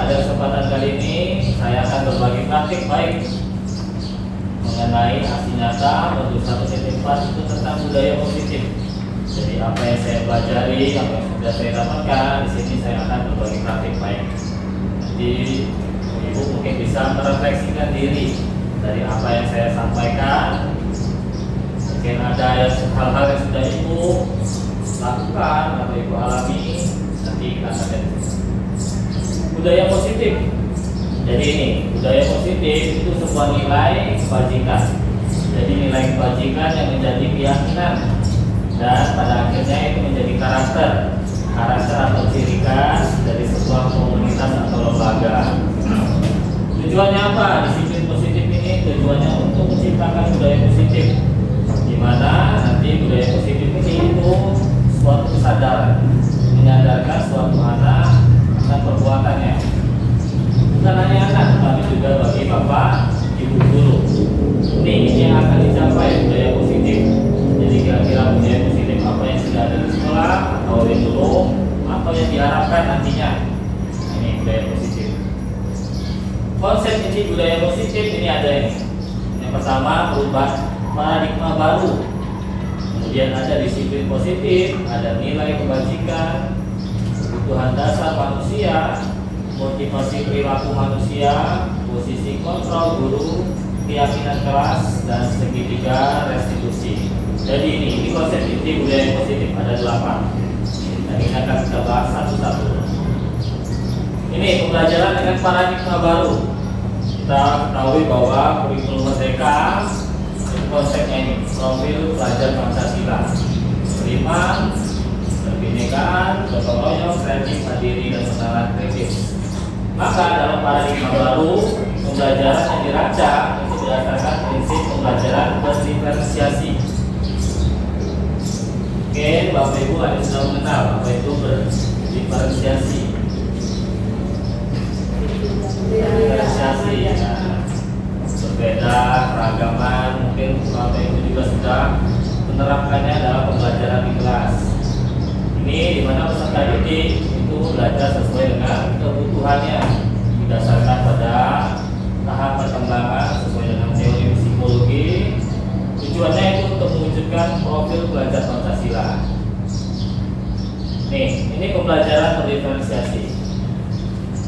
pada kesempatan kali ini saya akan berbagi praktik baik mengenai aksi nyata modul 1.4 itu tentang budaya positif. Jadi apa yang saya pelajari, apa yang sudah saya dapatkan, di sini saya akan berbagi praktik baik. Jadi Ibu mungkin bisa merefleksikan diri dari apa yang saya sampaikan. Mungkin ada hal-hal yang sudah Ibu lakukan atau Ibu alami, nanti kita akan lihat. Budaya positif. Jadi ini budaya positif itu sebuah nilai kebajikan. Jadi nilai kebajikan yang menjadi keyakinan dan pada akhirnya itu menjadi karakter atau ciri khas dari sebuah komunitas atau lembaga. Tujuannya apa? Disiplin positif ini tujuannya untuk menciptakan budaya positif, di mana nanti budaya positif ini itu suatu kesadaran, menyadarkan suatu anak dan perbuatannya. Bukan hanya anak, tapi juga bagi bapak, ibu guru. Ini yang akan dicapai budaya positif. Jadi kira-kira budaya positif apa yang sudah ada di sekolah atau yang belum, atau yang diharapkan nantinya. Ini budaya positif. Konsep inti budaya positif ini ada ini. Yang pertama, berubah paradigma baru. Kemudian ada disiplin positif, ada nilai kebajikan, kebutuhan dasar manusia, motivasi perilaku manusia, posisi kontrol guru, keyakinan keras, dan segitiga restitusi. Jadi ini konsep inti budaya positif, ada 8. Dan ini akan kita bahas satu-satu. Ini pembelajaran dengan paradigma baru. Kita ketahui bahwa kurikulum merdeka konsepnya ini profil pelajar Pancasila, beriman, kebinekaan, gotong royong, kreatif, mandiri, dan kesalahan kritis. Maka dalam paradigma baru, pembelajaran yang dirancang itu berdasarkan prinsip pembelajaran berdiferensiasi. Oke, Bapak Ibu ada sudah mengenal apa itu berdiferensiasi. Diferensiasi ya, berbeda, keragaman. Mungkin Bapak Ibu juga sudah menerapkannya dalam pembelajaran di kelas. Ini dimana peserta didik itu belajar sesuai dengan kebutuhannya, didasarkan pada tahap perkembangan sesuai dengan teori psikologi. Tujuannya itu untuk mewujudkan profil pelajar Pancasila. Nih, ini pembelajaran berdiferensiasi.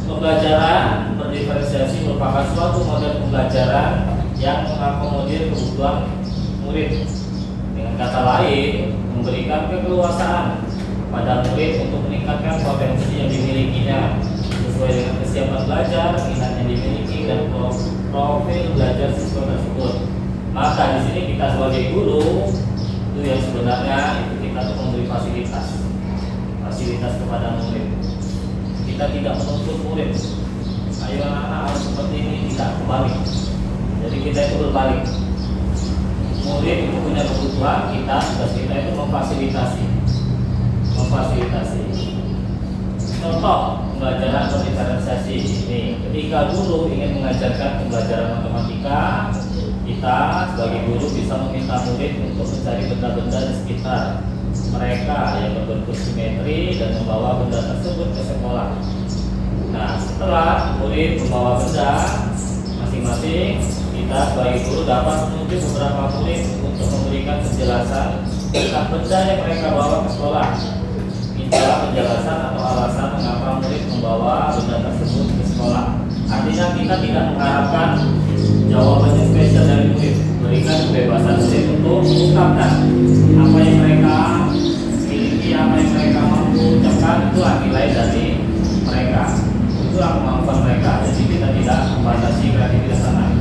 Pembelajaran berdiferensiasi merupakan suatu model pembelajaran yang mengakomodir kebutuhan murid. Dengan kata lain, memberikan keleluasaan pada murid untuk meningkatkan potensi yang dimilikinya sesuai dengan kesiapan belajar, minat yang dimiliki, dan profil belajar siswa tersebut. Maka di sini kita sebagai guru itu yang sebenarnya itu kita tuh memberi fasilitas kepada murid. Kita tidak menuntut murid, ayo anak-anak harus seperti ini, tidak, kembali. Jadi kita itu berbalik. Murid itu punya kebutuhan, tugas kita itu memfasilitasi. Contoh pembelajaran berdiferensiasi ini, ketika guru ingin mengajarkan pembelajaran matematika, kita sebagai guru bisa meminta murid untuk mencari benda-benda di sekitar mereka yang berbentuk simetri dan membawa benda tersebut ke sekolah. Nah, setelah murid membawa benda masing-masing, kita sebagai guru dapat menunjuk beberapa murid untuk memberikan penjelasan tentang benda yang mereka bawa ke sekolah. Minta penjelasan atau alasan mengapa murid membawa benda tersebut ke sekolah. Artinya kita tidak mengharapkan jawabannya spesial dari murid, berikan kebebasan murid untuk mengungkapkan apa yang mereka miliki, apa yang mereka mampu ucapkan. Itulah nilai dari mereka, itulah kemampuan mereka. Jadi kita tidak membatasi kreativitas anak.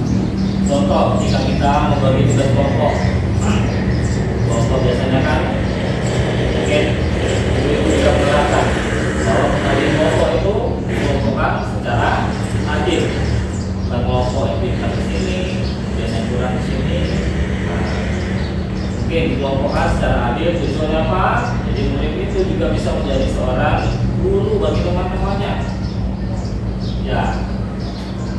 Contoh, jika kita membagi tugas kelompok biasanya kan mungkin ibu juga menerapkan bahwa membagi kelompok itu dikelompokkan secara adil. Dan kelompok yang pintar di sini, biasanya kurang di sini. Mungkin dikelompokkan secara adil. Tujuannya apa? Jadi murid itu juga bisa menjadi seorang guru bagi teman-temannya. Ya,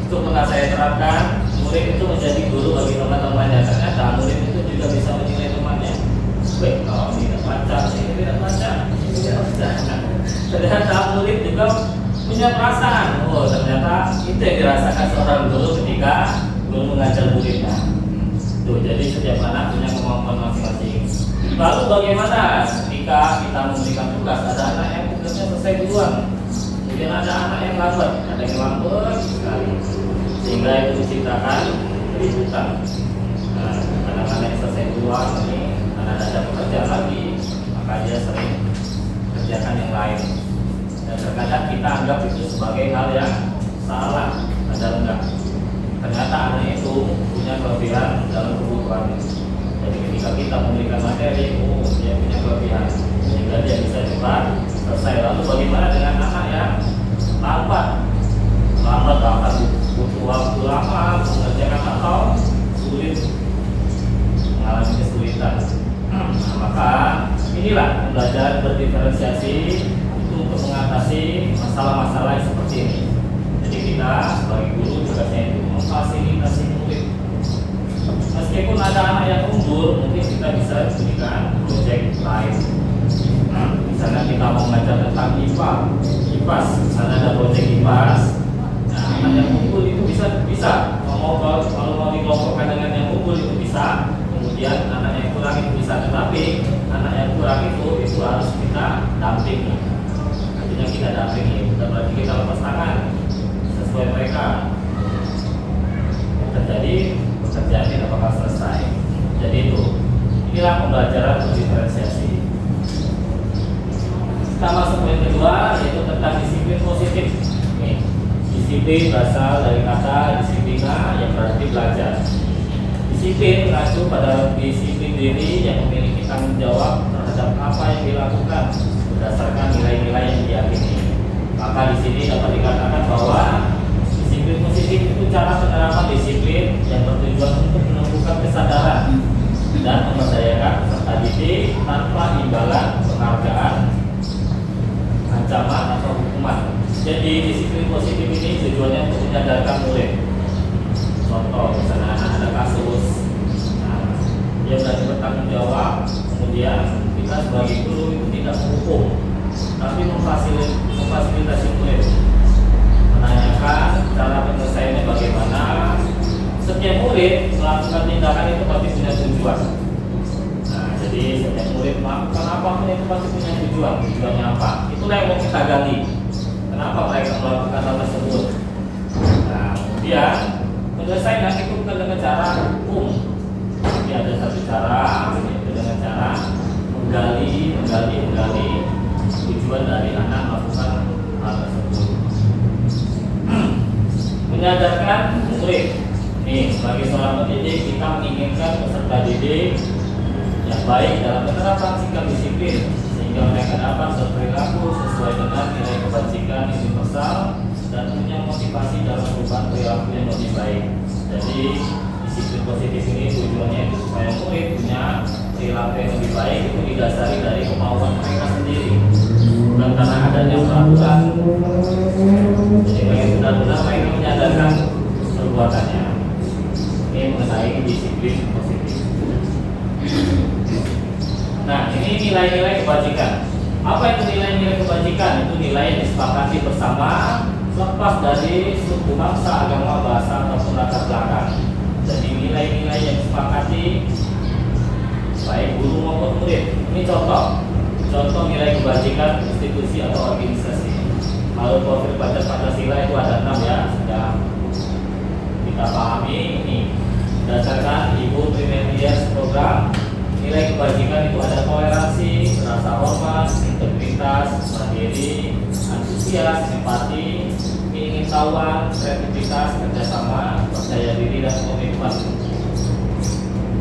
itu pernah saya terapkan. Murid itu menjadi guru bagi teman-temannya. Ternyata murid itu juga bisa menilai temannya. Baik, kalau tidak baca, ini tidak baca, ini tidak baca. Ternyata murid juga punya perasaan. Oh, ternyata itu yang dirasakan seorang guru ketika guru mengajar muridnya. Tuh, jadi setiap anak punya kemampuan masing-masing. Lalu bagaimana ketika kita memberikan tugas, ada anak yang tugasnya selesai duluan, kemudian ada anak yang lambat, ada yang lambat sekali, sehingga itu menciptakan keributan. Nah, anak-anak yang selesai duluan ini karena ada pekerjaan lagi, maka dia sering kerjakan yang lain. Dan terkadang kita anggap itu sebagai hal yang salah, padahal enggak. Ternyata anak itu punya kelebihan dalam kebutuhan. Jadi ketika kita memberikan materi, dia punya kelebihan sehingga dia bisa cepat selesai. Lalu bagaimana dengan anak yang lambat bahkan butuh waktu lama mengerjakan atau sulit, mengalami kesulitan. Nah, maka inilah belajar berdiferensiasi itu untuk mengatasi masalah-masalah seperti ini. Jadi kita sebagai guru tugasnya itu memfasilitasi murid. Meskipun ada anak yang unggul, mungkin kita bisa berikan proyek lain. Nah, misalnya kita mau belajar tentang IPA, IPAS, misalnya ada proyek IPAS. Nah, anak yang unggul itu bisa. Kalau mau dikelompokkan dengan yang unggul itu bisa. Kemudian anak yang kurang itu bisa, tetapi anak yang kurang itu harus kita dampingi. Artinya kita dampingi, bukan berarti kita lepas tangan sesuai mereka. Terjadi pekerjaan tidak bakal selesai. Jadi inilah pembelajaran berdiferensiasi. Kita masuk poin kedua, yaitu tentang disiplin positif. Nih, disiplin berasal dari kata disiplina yang berarti belajar. Disiplin mengacu pada disiplin diri yang memiliki tanggung jawab terhadap apa yang dilakukan berdasarkan nilai-nilai yang diyakini. Maka di sini dapat dikatakan bahwa disiplin positif itu cara penerapan disiplin yang bertujuan untuk menumbuhkan kesadaran dan memberdayakan peserta didik tanpa imbalan, penghargaan, ancaman atau hukuman. Jadi disiplin positif ini tujuannya untuk menyadarkan murid. Contoh, misalnya ada kasus, dia berani bertanggung jawab, kemudian kita sebagai guru itu tidak menghukum, tapi memfasilitasi murid, menanyakan cara penyelesaiannya bagaimana. Setiap murid melakukan tindakan itu pasti punya tujuan. Nah, jadi setiap murid melakukan apapun itu pasti punya tujuan. Tujuannya apa? Itulah yang mau kita gali. Kenapa mereka melakukan hal tersebut? Nah, kemudian penyelesaian itu bukan dengan cara hukum. Tapi ada satu cara, yaitu dengan cara menggali tujuan dari anak melakukan hal tersebut. Menyadarkan murid. Nih, sebagai seorang pendidik, kita menginginkan peserta didik yang baik dalam penerapan sikap disiplin sehingga mereka dapat berperilaku sesuai dengan nilai kebajikan universal dan punya motivasi dalam perubahan perilaku yang lebih baik. Jadi disiplin positif ini tujuannya itu supaya murid punya perilaku yang lebih baik itu didasari dari kemauan mereka sendiri, bukan karena adanya peraturan. Jadi mereka benar-benar mereka menyadarkan perbuatannya. Ini mengenai disiplin positif. Nah, ini nilai-nilai kebajikan. Apa itu nilai-nilai kebajikan? Itu nilai yang disepakati bersama, lepas dari suku, bangsa, agama, bahasa ataupun latar belakang. Jadi nilai-nilai yang disepakati baik guru maupun murid. Ini contoh nilai kebajikan institusi atau organisasi. Kalau profil Pancasila itu ada 6 ya, sudah kita pahami. Ini berdasarkan Ibu Primarias Program. Nilai kebajikan itu ada toleransi, rasa hormat, integritas, mandiri, antusias, empati, keingintahuan, kreativitas, kerjasama, percaya diri, dan komitmen.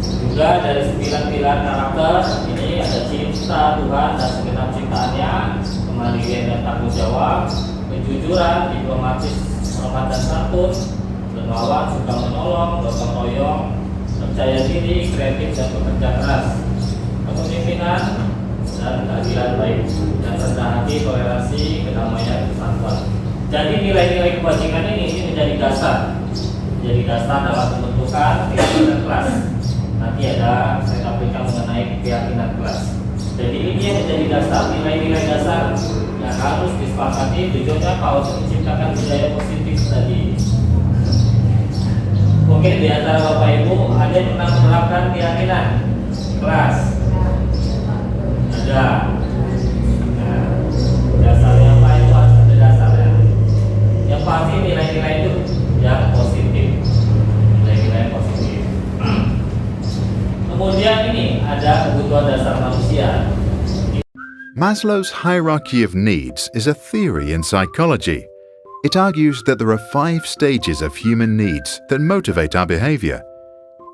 Juga dari 9 pilar karakter ini ada cinta Tuhan dan segenap ciptaannya, kemandirian dan tanggung jawab, kejujuran, diplomatis, hormat dan santun, dermawan, suka menolong, gotong royong, percaya diri, kreatif dan bekerja keras, kepemimpinan dan keadilan baik, dan rendah hati, toleransi, kedamaian, persatuan. Jadi nilai-nilai kebajikan ini menjadi dasar dalam pembentukan keyakinan kelas. Nanti ada saya tampilkan mengenai keyakinan kelas. Jadi ini yang menjadi dasar, nilai-nilai dasar yang harus disepakati. Tujuannya apa? Untuk menciptakan budaya positif tadi. Oke, di antara Bapak Ibu ada yang pernah menerapkan keyakinan kelas? Ada. Nah, dasarnya apa itu harus ada dasarnya. Yang pasti nilai-nilai itu yang positif. Nilai-nilai positif. Kemudian ini ada kebutuhan dasar manusia. Maslow's hierarchy of needs is a theory in psychology. It argues that there are 5 stages of human needs that motivate our behavior.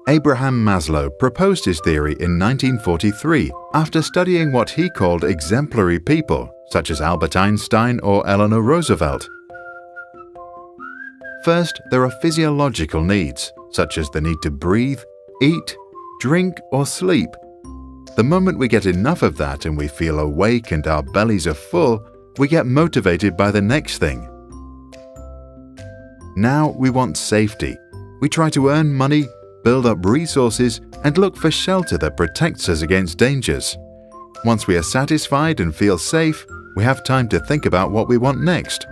Abraham Maslow proposed his theory in 1943 after studying what he called exemplary people, such as Albert Einstein or Eleanor Roosevelt. First, there are physiological needs, such as the need to breathe, eat, drink, or sleep. The moment we get enough of that and we feel awake and our bellies are full, we get motivated by the next thing. Now we want safety. We try to earn money, build up resources, and look for shelter that protects us against dangers. Once we are satisfied and feel safe, we have time to think about what we want next.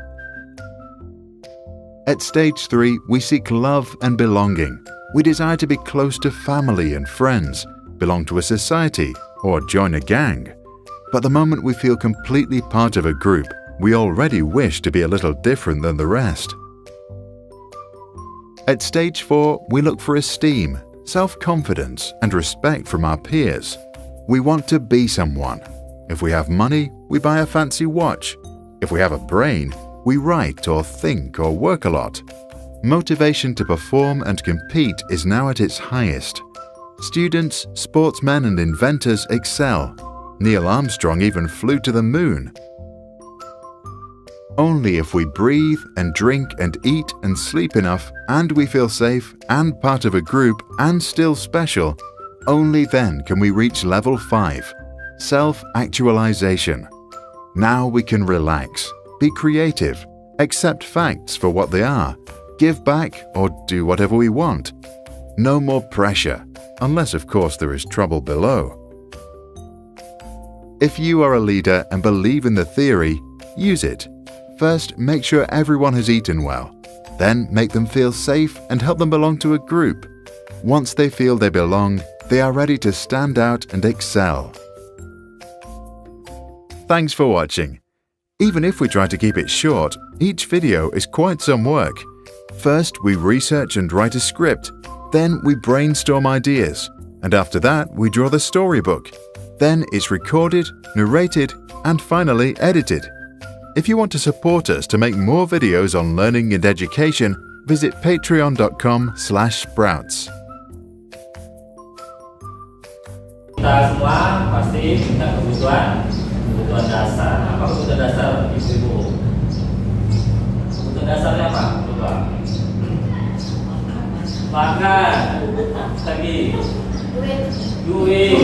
At stage 3, we seek love and belonging. We desire to be close to family and friends, belong to a society, or join a gang. But the moment we feel completely part of a group, we already wish to be a little different than the rest. At stage 4, we look for esteem, self-confidence, and respect from our peers. We want to be someone. If we have money, we buy a fancy watch. If we have a brain, we write or think or work a lot. Motivation to perform and compete is now at its highest. Students, sportsmen, and inventors excel. Neil Armstrong even flew to the moon. Only if we breathe and drink and eat and sleep enough, and we feel safe and part of a group and still special, only then can we reach level 5, self-actualization. Now we can relax, be creative, accept facts for what they are, give back or do whatever we want. No more pressure, unless of course there is trouble below. If you are a leader and believe in the theory, use it. First, make sure everyone has eaten well. Then make them feel safe and help them belong to a group. Once they feel they belong, they are ready to stand out and excel. Thanks for watching. Even if we try to keep it short, each video is quite some work. First, we research and write a script. Then we brainstorm ideas. And after that, we draw the storybook. Then it's recorded, narrated, and finally edited. If you want to support us to make more videos on learning and education, visit patreon.com/sprouts. Kita semua pasti minta kebutuhan dasar. Apa kebutuhan dasar ibu-ibu? Kebutuhan dasarnya apa? Coba. Makan. Lagi. Duit.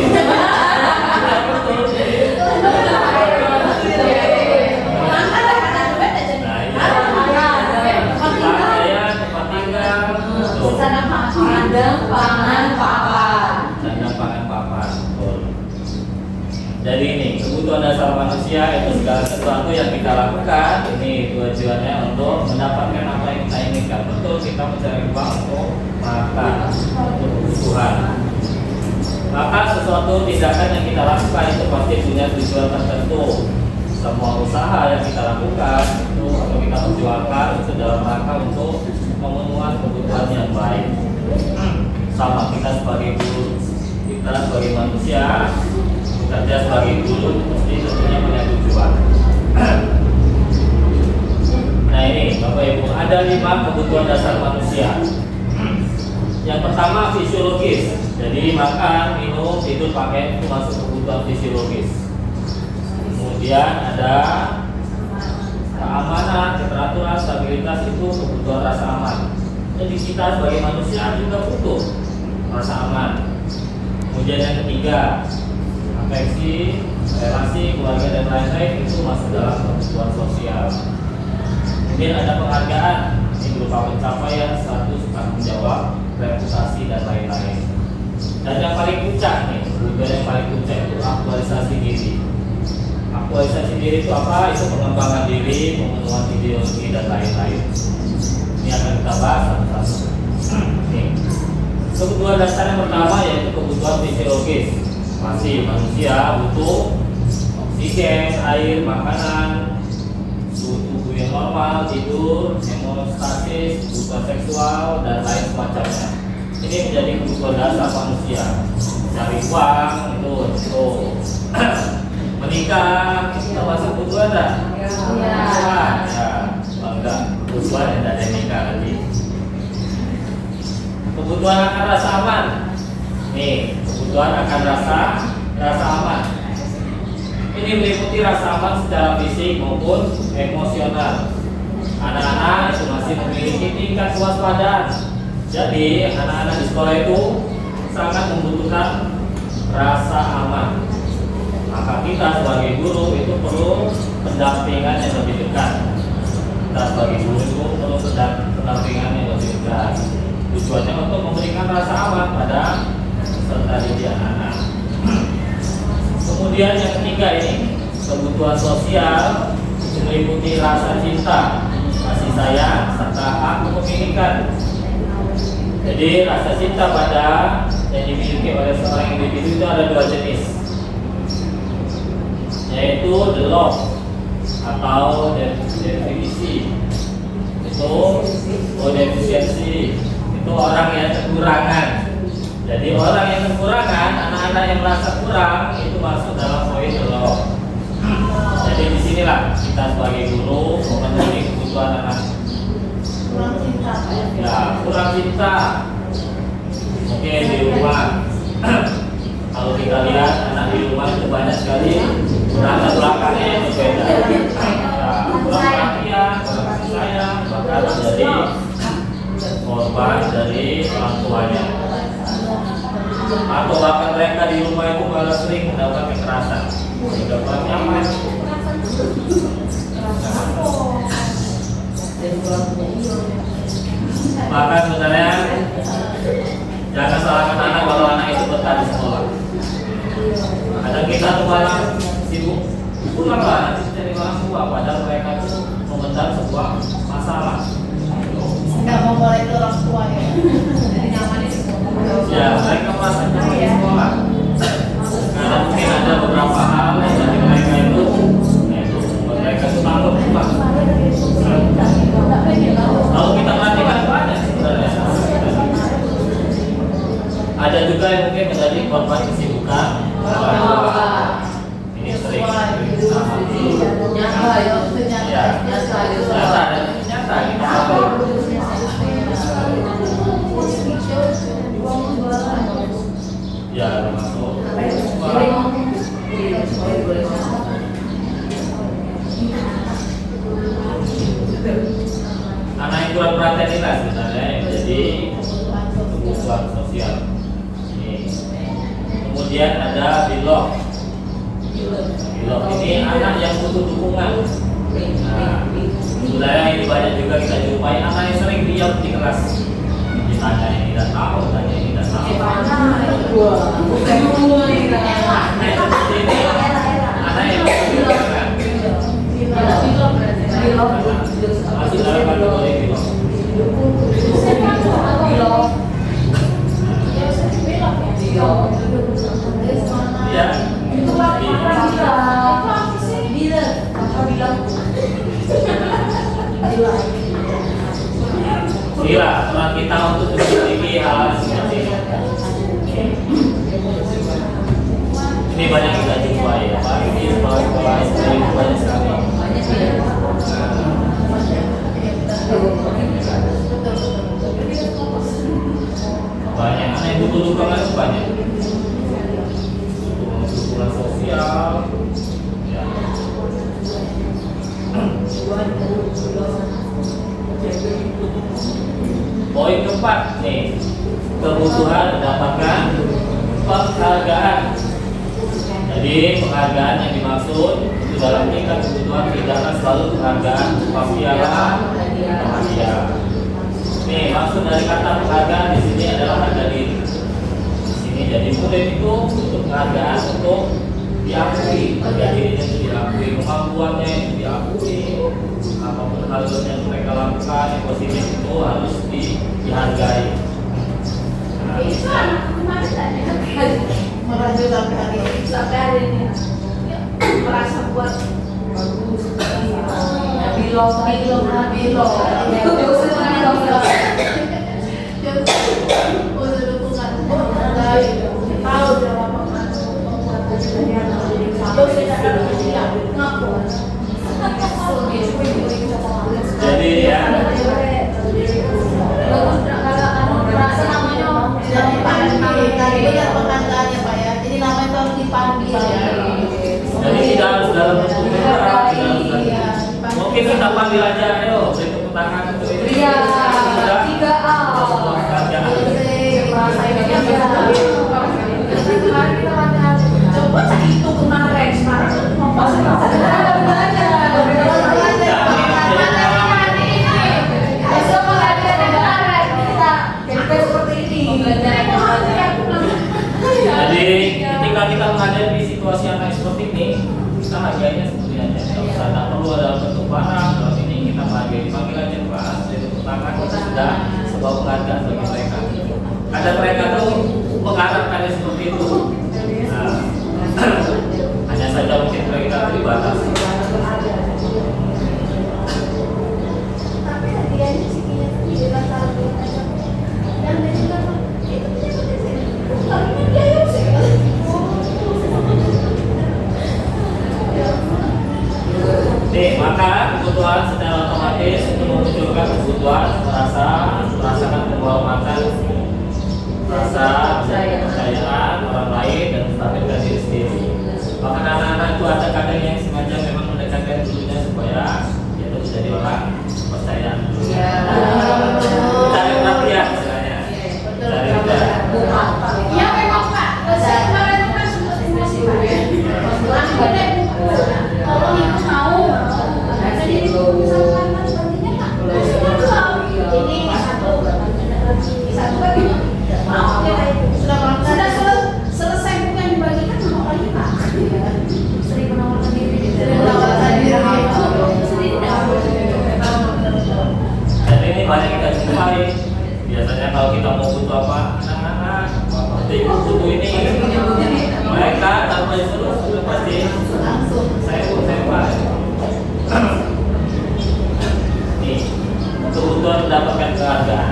Jadi ini kebutuhan dasar manusia itu segala sesuatu yang kita lakukan ini tujuannya untuk mendapatkan apa yang kita inginkan. Betul, kita mencari uang untuk makan, untuk kebutuhan. Maka sesuatu tindakan yang kita lakukan itu pasti punya tujuan tertentu. Semua usaha yang kita lakukan itu atau kita perjuangkan itu dalam rangka untuk memenuhi kebutuhan yang baik. Sama kita sebagai guru, kita sebagai manusia, kerja sebagai guru mesti tentunya punya tujuan. Nah ini Bapak Ibu, ada 5 kebutuhan dasar manusia. Yang pertama fisiologis, jadi makan, minum, tidur, pakai itu masuk kebutuhan fisiologis. Kemudian ada keamanan, keteraturan, stabilitas itu kebutuhan rasa aman. Jadi kita sebagai manusia juga butuh rasa aman. Kemudian yang ketiga, afeksi, relasi, keluarga dan lain-lain itu masuk dalam kebutuhan sosial. Kemudian ada penghargaan, ini berupa pencapaian, status, tanggung jawab, reputasi dan lain-lain. Dan yang paling puncak nih, kebutuhan yang paling puncak itu aktualisasi diri. Aktualisasi diri itu apa? Itu pengembangan diri, pemenuhan ideologi dan lain-lain. Ini akan kita bahas satu-satu. Nih. kebutuhan fisiologis. Masih manusia butuh oksigen, air, makanan, suhu tubuh yang normal, tidur, hemostasis, kebutuhan seksual, dan lain semacamnya. Ini menjadi kebutuhan dasar manusia. Cari uang itu menikah itu termasuk kebutuhan tak? Kebutuhan ya, enggak kebutuhan yang tidak ada nikah lagi. Kebutuhan akan rasa aman. Nih, kebutuhan akan rasa aman. Ini meliputi rasa aman secara fisik maupun emosional. Anak-anak itu masih memiliki tingkat kewaspadaan. Jadi, anak-anak di sekolah itu sangat membutuhkan rasa aman. Maka kita sebagai guru itu perlu pendampingan yang lebih dekat. Kita sebagai guru itu perlu pendampingan yang lebih dekat. Tujuannya untuk memberikan rasa aman pada peserta didik anak-anak. Kemudian yang ketiga ini, kebutuhan sosial meliputi rasa cinta, kasih sayang, serta hak kepemilikan. Jadi rasa cinta pada yang dimiliki oleh seorang individu itu ada dua jenis, yaitu the love atau definisi itu defisiensi, itu orang yang kekurangan. Jadi orang yang kekurangan, anak-anak yang merasa kurang itu masuk dalam poin the love. Jadi disinilah kita sebagai guru memenuhi kebutuhan anak. Kurang cinta Ya, kurang cinta. Mungkin di rumah kalau kita lihat anak di rumah itu banyak sekali latar belakangnya yang berbeda. Ya, kurang perhatian, kurang kasih sayang, bahkan menjadi korban dari orang tuanya. Atau bahkan mereka di rumah itu malah sering mendapat kekerasan. Sehingga kurang nyaman. Maka sebenarnya jangan salahkan anak kalau anak itu betah di sekolah. Kadang kita tuh malah sibuk pulanglah nanti jadi orang tua, padahal mereka itu memendam sebuah masalah. nggak mau mulai ke orang tua ya. Jadi nyaman di sekolah. Ya, mereka merasa nyaman di sekolah. Karena mungkin ada beberapa hal yang dari mereka itu mereka itu takut pulang. Kalau kita perhatikan banyak sebenarnya. Ada juga yang mungkin menjadi korban kesibukan. Ini sering sama Nyata ya, itu ya, nyata itu. nyata dan nyata gitu. Ya, termasuk anak yang kurang perhatian ini lah sebenarnya yang menjadi kebutuhan sosial. Kemudian ada bilog. Bilog ini anak yang butuh dukungan. Nah, sebenarnya ini banyak juga kita jumpai anak yang sering diam di kelas. Ditanya yang tidak tahu, tanya yang tidak tahu. Ini anak yang butuh dukungan. Masuk dalam kategori bilog. Ya. Gila, peran kita untuk memiliki hal seperti ini. Ini banyak kita jumpai ya, Pak. Ini sekolah-sekolah Islam banyak sekali. Banyak anak yang butuh dukungan itu banyak. Dukungan sosial. Ya. Poin keempat nih, kebutuhan mendapatkan penghargaan. Jadi penghargaan yang dimaksud itu dalam tingkat kebutuhan tidaklah selalu penghargaan berupa piala atau hadiah. Nih, maksud dari kata penghargaan di sini adalah harga diri. Di sini jadi murid itu untuk penghargaan untuk diakui, harga dirinya itu diakui, kemampuannya itu diakui, apapun hal yang mereka lakukan yang positif itu harus dihargai. Nah, Merasa sampai hari ini merasa buat bagus. Bilong. Udah dukungan tahu berapa Jadi ya, merasa namanya tidak dipanggil. Tadi itu kan pertanyaannya Pak ya. Jadi namanya harus dipanggil. jadi tidak harus dalam bentuk bicara, tidak harus dalam- Iya. mungkin kita panggil aja, ayo beri tepuk tangan untuk ini. Iya, Sudah. 3A. Jangan. Merasa ini kan coba itu kemarin sekarang mau pasang Jadi ketika kita menghadapi situasi anak seperti ini, kita hargainya seperti aja. Tidak perlu ada bentuk barang. Kalau ini kita menghargai, dipanggil aja kelas, dari tepuk tangan itu sudah sebuah penghargaan bagi mereka. Ada mereka tuh mengharapkan seperti itu. Nah, hanya saja mungkin mereka terbatas. Nih, maka kebutuhan secara otomatis untuk memunculkan kebutuhan merasakan penghormatan, rasa kepercayaan orang lain dan menstabilkan diri sendiri. Bahkan anak-anak itu ada kadang yang sengaja memang mendekatkan dulunya supaya dia itu menjadi orang kepercayaan dulu. Cari perhatian misalnya. Cari perhatian. ya memang Pak saya kemarin kan sudah simulasi Pak ya kalau ibu mau jadi misalkan sepertinya Pak ini satu kan mau sudah selesai bukan dibagikan sama lagi Pak sering menawarkan diri Dan ini banyak kita jumpai. Biasanya kalau kita mau butuh apa, anak-anak butuh ini, mereka tanpa disuruh sudah pasti saya Pak. Nih, kebutuhan mendapatkan penghargaan.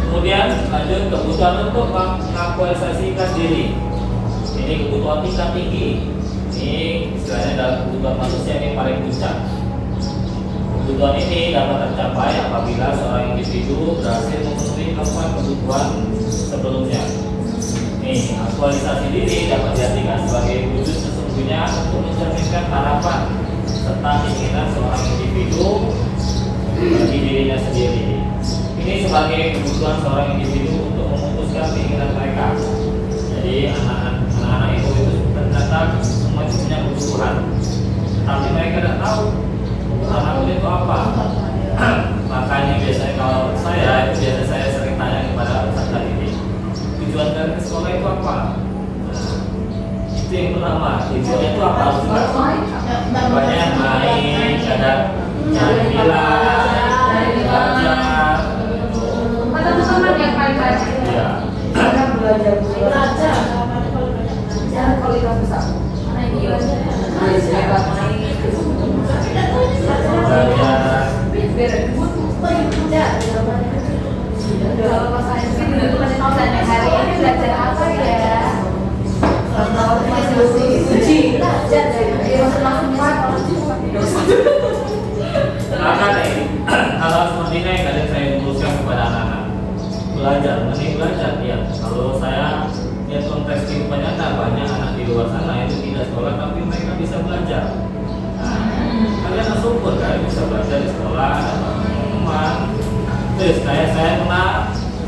Kemudian lanjut kebutuhan untuk mengaktualisasikan diri. Ini kebutuhan tingkat tinggi. Ini istilahnya dalam kebutuhan manusia ini paling puncak. Kebutuhan ini dapat tercapai apabila seorang individu berhasil memenuhi keempat kebutuhan sebelumnya. Nih, aktualisasi diri dapat diartikan sebagai wujud sesungguhnya untuk mencerminkan harapan serta keinginan seorang individu bagi dirinya sendiri. Ini sebagai kebutuhan seorang individu untuk memutuskan keinginan mereka. Jadi anak-anak itu ternyata semua punya kebutuhan, tapi mereka tidak tahu anak itu apa. Makanya biasanya kalau saya sering tanya kepada peserta didik, tujuan kalian ke sekolah itu apa? Nah, itu yang pertama, tujuannya itu apa? Harus jelas. Banyak main, kadang cari nilai, belajar. Teman-teman yang paling banyak. Ya. Kita belajar kalau kita besar. Mana ini belajar? Kalau pas saya hari ini belajar apa ya? Kalau masih uji belajar dari langsung Maka nih, hal seperti ini yang kadang saya luruskan kepada anak-anak. Belajar, mending belajar ya. Kalau saya lihat konteks kehidupan nyata, banyak anak di luar sana itu tidak sekolah tapi mereka bisa belajar. Nah, kalian bersyukur kan bisa belajar di sekolah, ada teman. Terus saya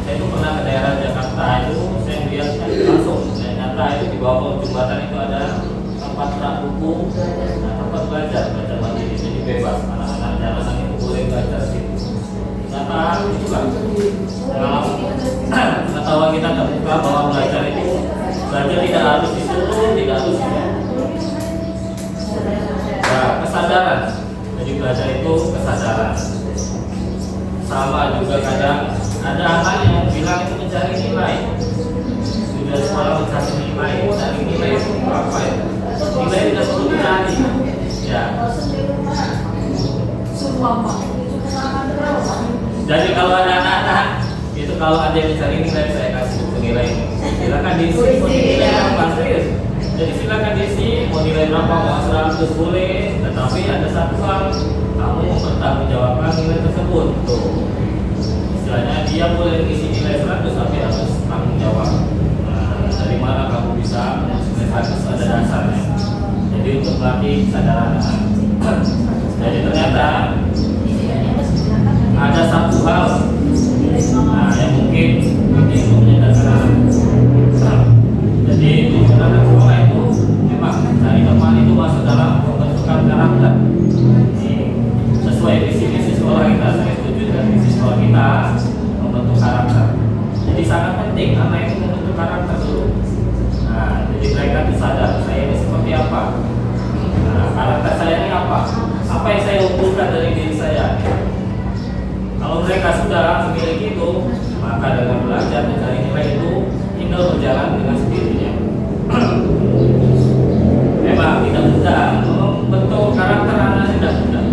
itu pernah ke daerah Jakarta itu, saya lihat langsung nyata itu di bawah jembatan itu ada tempat rak buku, nah, tempat belajar mandiri, jadi bebas anak-anak jalanan itu boleh belajar di situ. Nyata itu kan pengetahuan kita terbuka bahwa belajar tidak harus disuruh, tidak harus kesadaran. Jadi belajar itu kesadaran. Sama juga kadang ada anak yang bilang itu mencari nilai. sudah sekolah kasih nilai, dari nilai itu apa ya? Nilai tidak perlu dicari. Ya. Jadi kalau ada anak-anak itu kalau ada yang mencari nilai saya kasih buku nilai. Silakan diisi mau nilai berapa serius. Jadi silakan diisi mau nilai berapa mau 100 boleh, tetapi ada satu hal kamu mempertanggungjawabkan nilai tersebut. Tuh. Istilahnya dia boleh isi nilai 100 tapi harus tanggung jawab. Nah, dari mana kamu bisa nilai 100 ada dasarnya. Jadi untuk melatih kesadaran anak. Jadi ternyata ada satu hal yang mungkin ini untuk menyadarkan anak. Jadi untuk anak sekolah itu memang cari teman itu masuk dalam pembentukan karakter. Sesuai visi sekolah kita, saya setuju dengan visi sekolah kita membentuk karakter. Jadi sangat penting anak itu membentuk karakter dulu. Nah, jadi mereka itu sadar saya ini seperti apa. Nah, karakter saya ini apa? Apa yang saya unggulkan dari diri saya? Kalau mereka sudah memiliki itu, maka dengan belajar mencari nilai itu tinggal berjalan dengan sendirinya. Memang tidak mudah membentuk karakter anak, tidak mudah.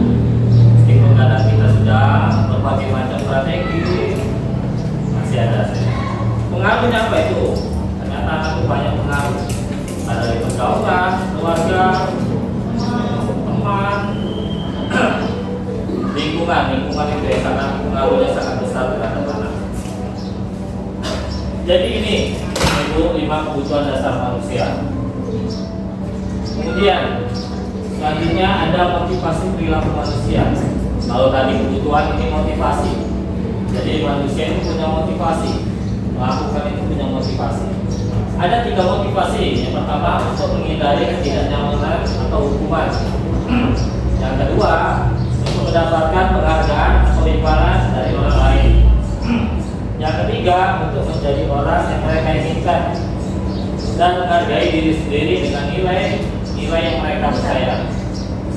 Meskipun kadang kita sudah berbagai macam strategi, masih ada saja. Pengaruhnya apa itu? Ternyata anak itu banyak pengaruh. Ada dari pergaulan, keluarga, teman, lingkungan itu yang sangat pengaruhnya sangat besar terhadap anak. Jadi ini itu 5 kebutuhan dasar manusia. Kemudian selanjutnya ada motivasi perilaku manusia. Kalau tadi kebutuhan, ini motivasi. Jadi manusia itu punya motivasi, melakukan itu punya motivasi. Ada 3 motivasi. Yang pertama untuk menghindari ketidaknyamanan atau hukuman. Yang kedua untuk mendapatkan penghargaan atau imbalan dari orang lain. Yang ketiga untuk menjadi orang yang mereka inginkan dan menghargai diri sendiri dengan nilai yang mereka percaya.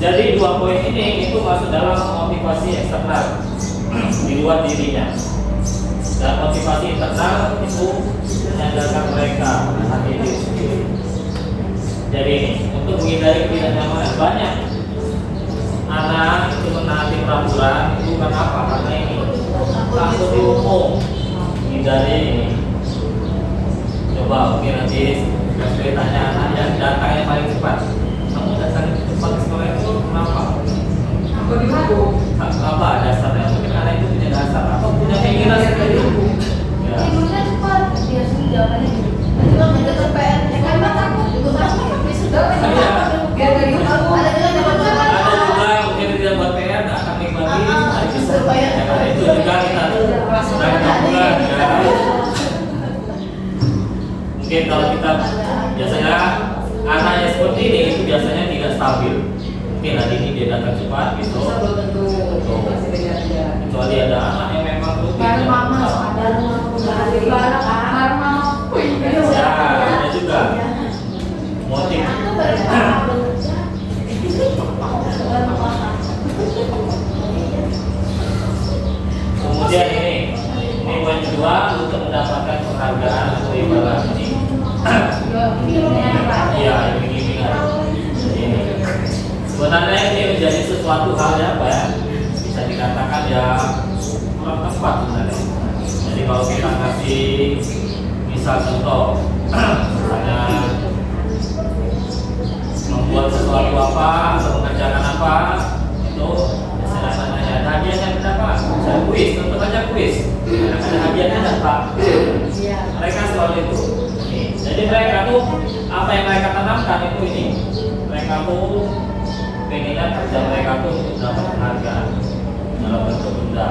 Jadi 2 poin ini itu masuk dalam motivasi eksternal di luar dirinya. Dan motivasi internal itu menyadarkan mereka hati diri sendiri. Jadi untuk menghindari ketidaknyamanan banyak anak itu menaati peraturan itu kenapa? Karena ini takut dihukum, menghindari ini. Coba mungkin nanti saya tanya anak yang datang yang paling cepat, kamu datang cepat ke sekolah itu kenapa? Apa dasarnya? Mungkin anak itu punya dasar atau punya keinginan seperti itu. Ya. Tidurnya cepat, dia jawabannya gitu. Cuma mendekat PR, karena takut juga takut. Sudah Biar dari kamu ada juga yang dapat Ada juga mungkin tidak buat PR, tak akan nikmati. Itu juga kita lakukan. Mungkin kalau kita biasanya anak yang seperti ini itu biasanya tidak stabil. Mungkin hari ini dia datang cepat gitu. Kecuali ada anak yang memang rutin. bareng mama, ada bareng mama. Ya, ada juga motif. Kemudian ini poin kedua untuk mendapatkan penghargaan atau imbalan ini. Iya, bimbingan. Ini sebenarnya ini menjadi sesuatu hal yang apa ya? Bisa dikatakan ya kurang tepat sebenarnya. Jadi kalau kita kasih misal contoh, misalnya membuat sesuatu apa atau mengerjakan apa, itu biasanya nanya ada hadiahnya berapa? Saya kuis, tentu saja kuis. Ada hadiahnya berapa? Mereka selalu itu. Jadi mereka tuh apa yang mereka tanamkan itu ini. Mereka tuh pengennya kerja mereka tuh untuk dapat penghargaan dalam bentuk benda.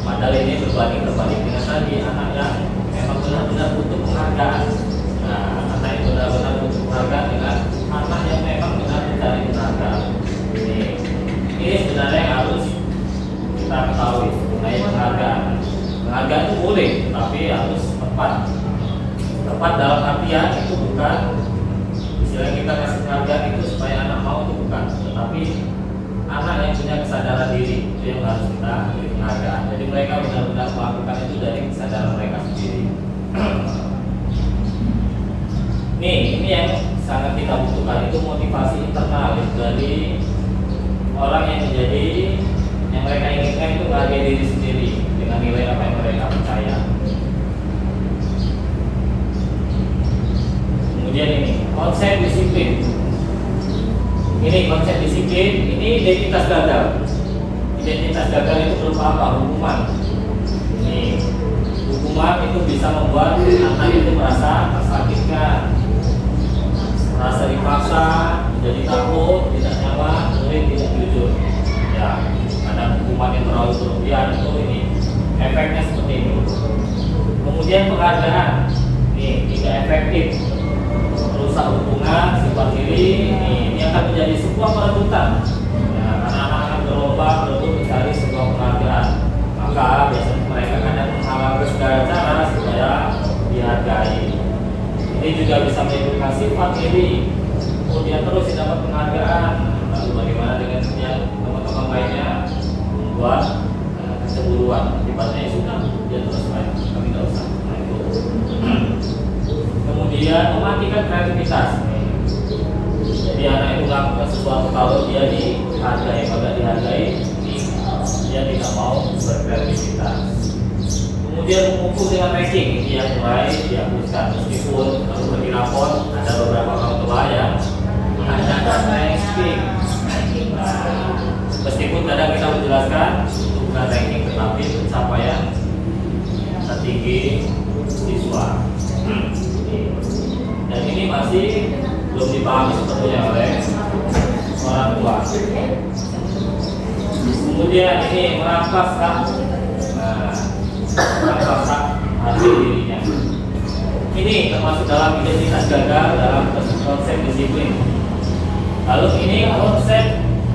Padahal ini berbanding terbalik dengan tadi anak yang memang benar-benar butuh penghargaan. Nah, anak yang benar-benar butuh penghargaan dengan anak yang memang benar mencari penghargaan. Ini sebenarnya yang harus kita ketahui mengenai penghargaan. Penghargaan itu boleh, tapi harus tepat. Tepat dalam artian itu bukan istilah kita kasih penghargaan itu supaya anak mau itu bukan, tetapi anak yang punya kesadaran diri itu yang harus kita beri penghargaan. Jadi mereka benar-benar melakukan itu dari kesadaran mereka sendiri. nilai apa yang mereka percaya. Kemudian ini konsep disiplin. Ini konsep disiplin, ini identitas gagal. Identitas gagal itu berupa apa? Hukuman. Ini hukuman itu bisa membuat anak itu merasa tersakitkan, merasa dipaksa, menjadi takut, tidak nyaman, murid tidak jujur. Ya, karena hukuman yang terlalu berlebihan itu ini efeknya seperti ini. Kemudian penghargaan, ini tidak efektif, merusak hubungan, sifat diri. Ini akan menjadi sebuah perebutan. Ya, karena anak akan berlomba berebut mencari sebuah penghargaan. Maka biasanya mereka kadang menghalalkan segala cara supaya dihargai. Ini juga bisa menimbulkan sifat iri. Kemudian terus dapat penghargaan. Lalu bagaimana dengan teman-teman lainnya membuat kecemburuan? Akibatnya sudah dia terus main. Kami tidak usah. Nah, itu. Kemudian mematikan kreativitas. Jadi anak itu melakukan sesuatu kalau dia dihargai, kalau dihargai, dia tidak mau berkreativitas. Kemudian mengukur dengan ranking, ini yang mulai dihapuskan. Meskipun kalau bagi rapor ada beberapa orang tua yang mengadakan ranking. Meskipun kadang kita menjelaskan itu bukan ranking tetapi pencapaian tertinggi siswa. Dan ini masih belum dipahami sepenuhnya oleh orang tua. Kemudian ini merampas hak, merampas hak hati dirinya. Ini termasuk dalam identitas gagal dalam konsep disiplin. Lalu ini konsep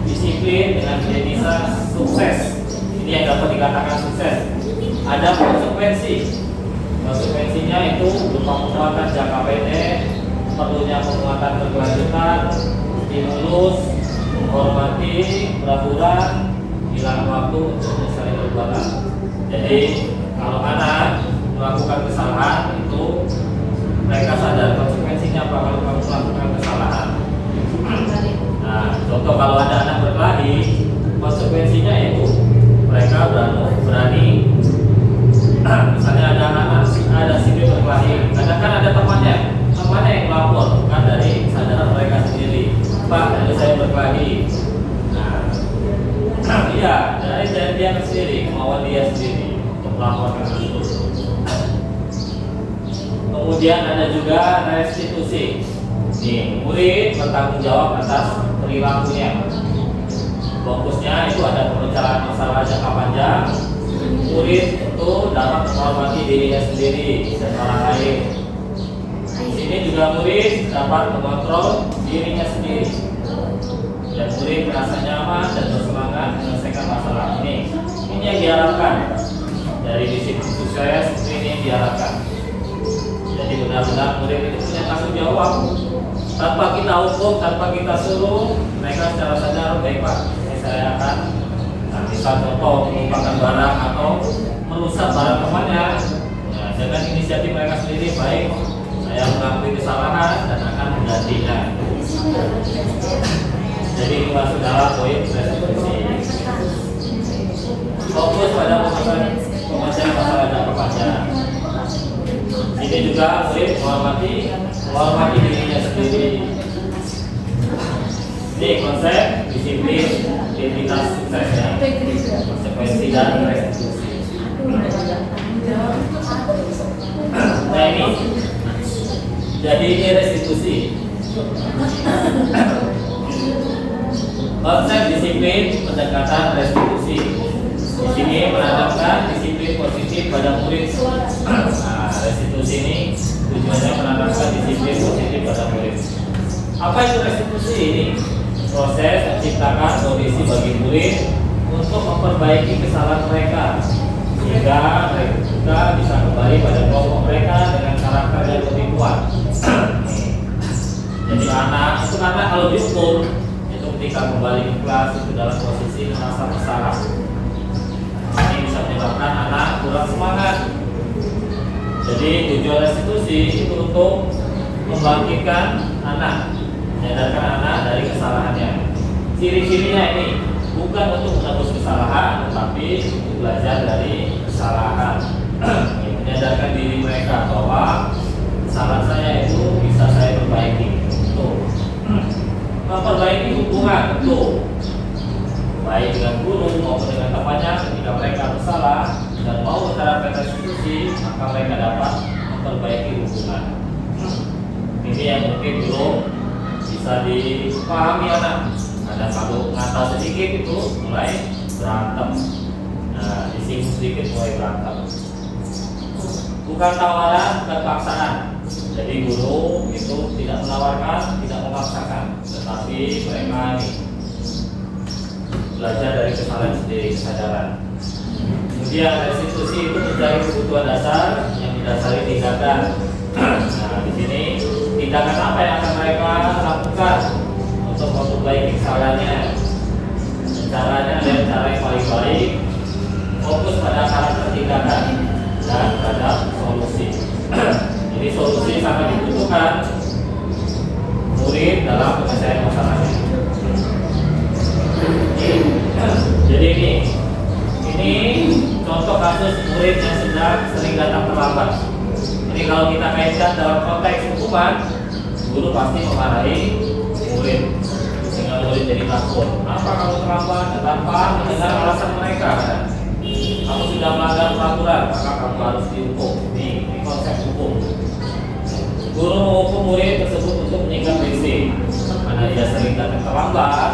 disiplin dengan identitas sukses. Ini yang dapat dikatakan sukses. Ada konsekuensi. Konsekuensinya itu berupa penguatan jangka pendek, perlunya penguatan berkelanjutan, stimulus, menghormati peraturan, hilang waktu untuk menyelesaikan perbuatan. Jadi kalau anak melakukan kesalahan itu mereka sadar konsekuensinya apa kalau kamu melakukan kesalahan. Nah, contoh kalau ada anak berkelahi, konsekuensinya itu mereka berani misalnya ada sipil berkelahi, kadang kan ada temannya yang melapor, bukan dari kesadaran mereka sendiri. Pak, tadi saya berkelahi. Nah, iya, dari dia sendiri, kemauan dia sendiri untuk melaporkan itu. Kemudian ada juga restitusi. Nih, murid bertanggung jawab atas perilakunya. Fokusnya itu ada pemecahan masalah jangka panjang. Murid itu dapat menghormati dirinya sendiri dan orang lain. Di sini juga murid dapat mengontrol dirinya sendiri. Dan murid merasa nyaman dan bersemangat menyelesaikan masalah ini. Ini yang diharapkan dari disiplin sukses. Ini yang diharapkan. Jadi benar-benar murid itu punya tanggung jawab. Tanpa kita hukum, tanpa kita suruh, mereka secara sadar, baik Pak, saya akan misal contoh melupakan barang atau merusak barang temannya. Nah, dengan inisiatif mereka sendiri, baik, saya mengakui kesalahan dan akan menggantinya. Jadi ini masuk dalam poin restitusi. Fokus pada pemecahan masalah jangka panjang. Ini juga murid menghormati dirinya sendiri. Ini konsep disiplin identitas suksesnya, konsekuensi dan restitusi. Nah ini, jadi ini restitusi. Konsep disiplin pendekatan restitusi. Di sini menanamkan disiplin positif pada murid. Nah, restitusi ini tujuannya menanamkan disiplin positif pada murid. Apa itu restitusi ini? Proses menciptakan kondisi bagi murid untuk memperbaiki kesalahan mereka sehingga mereka bisa kembali pada kelompok mereka dengan karakter yang lebih kuat. Jadi anak itu karena kalau diukur itu ketika kembali ke kelas itu dalam posisi merasa bersalah. Ini bisa menyebabkan anak kurang semangat. Jadi tujuan restitusi itu untuk membangkitkan anak, menyadarkan anak dari kesalahannya. Ciri-cirinya ini bukan untuk menebus kesalahan, tetapi untuk belajar dari kesalahan. kesalahan, menyadarkan diri mereka bahwa kesalahan saya itu bisa saya perbaiki. Tuh. Memperbaiki hubungan, tuh, baik dengan guru maupun dengan temannya ketika mereka bersalah dan mau menerapkan restitusi, maka mereka dapat memperbaiki hubungan. Ini yang mungkin belum bisa dipahami anak. Ada satu ngata sedikit itu mulai berantem. Nah, disinggung sedikit mulai berantem. Bukan tawaran, bukan paksaan. Jadi guru itu tidak menawarkan, tidak memaksakan, tetapi mereka ini belajar dari kesalahan sendiri, kesadaran. Kemudian restitusi itu mencari kebutuhan dasar yang didasari tindakan. Nah, di sini tindakan apa yang akan mereka lakukan untuk memperbaiki kesalahannya? Caranya adalah cara yang paling baik, fokus pada karakter tindakan dan pada solusi. Jadi solusi sangat dibutuhkan murid dalam penyelesaian masalahnya. Jadi ini contoh kasus murid yang sedang sering datang terlambat. Jadi kalau kita kaitkan dalam konteks hukuman, guru pasti memarahi murid sehingga murid jadi takut. Kenapa kamu terlambat? Tanpa mendengar alasan mereka. Kamu sudah melanggar peraturan, maka kamu harus dihukum. Ini konsep hukum. Guru menghukum murid tersebut untuk menyikat risik karena dia sering datang terlambat.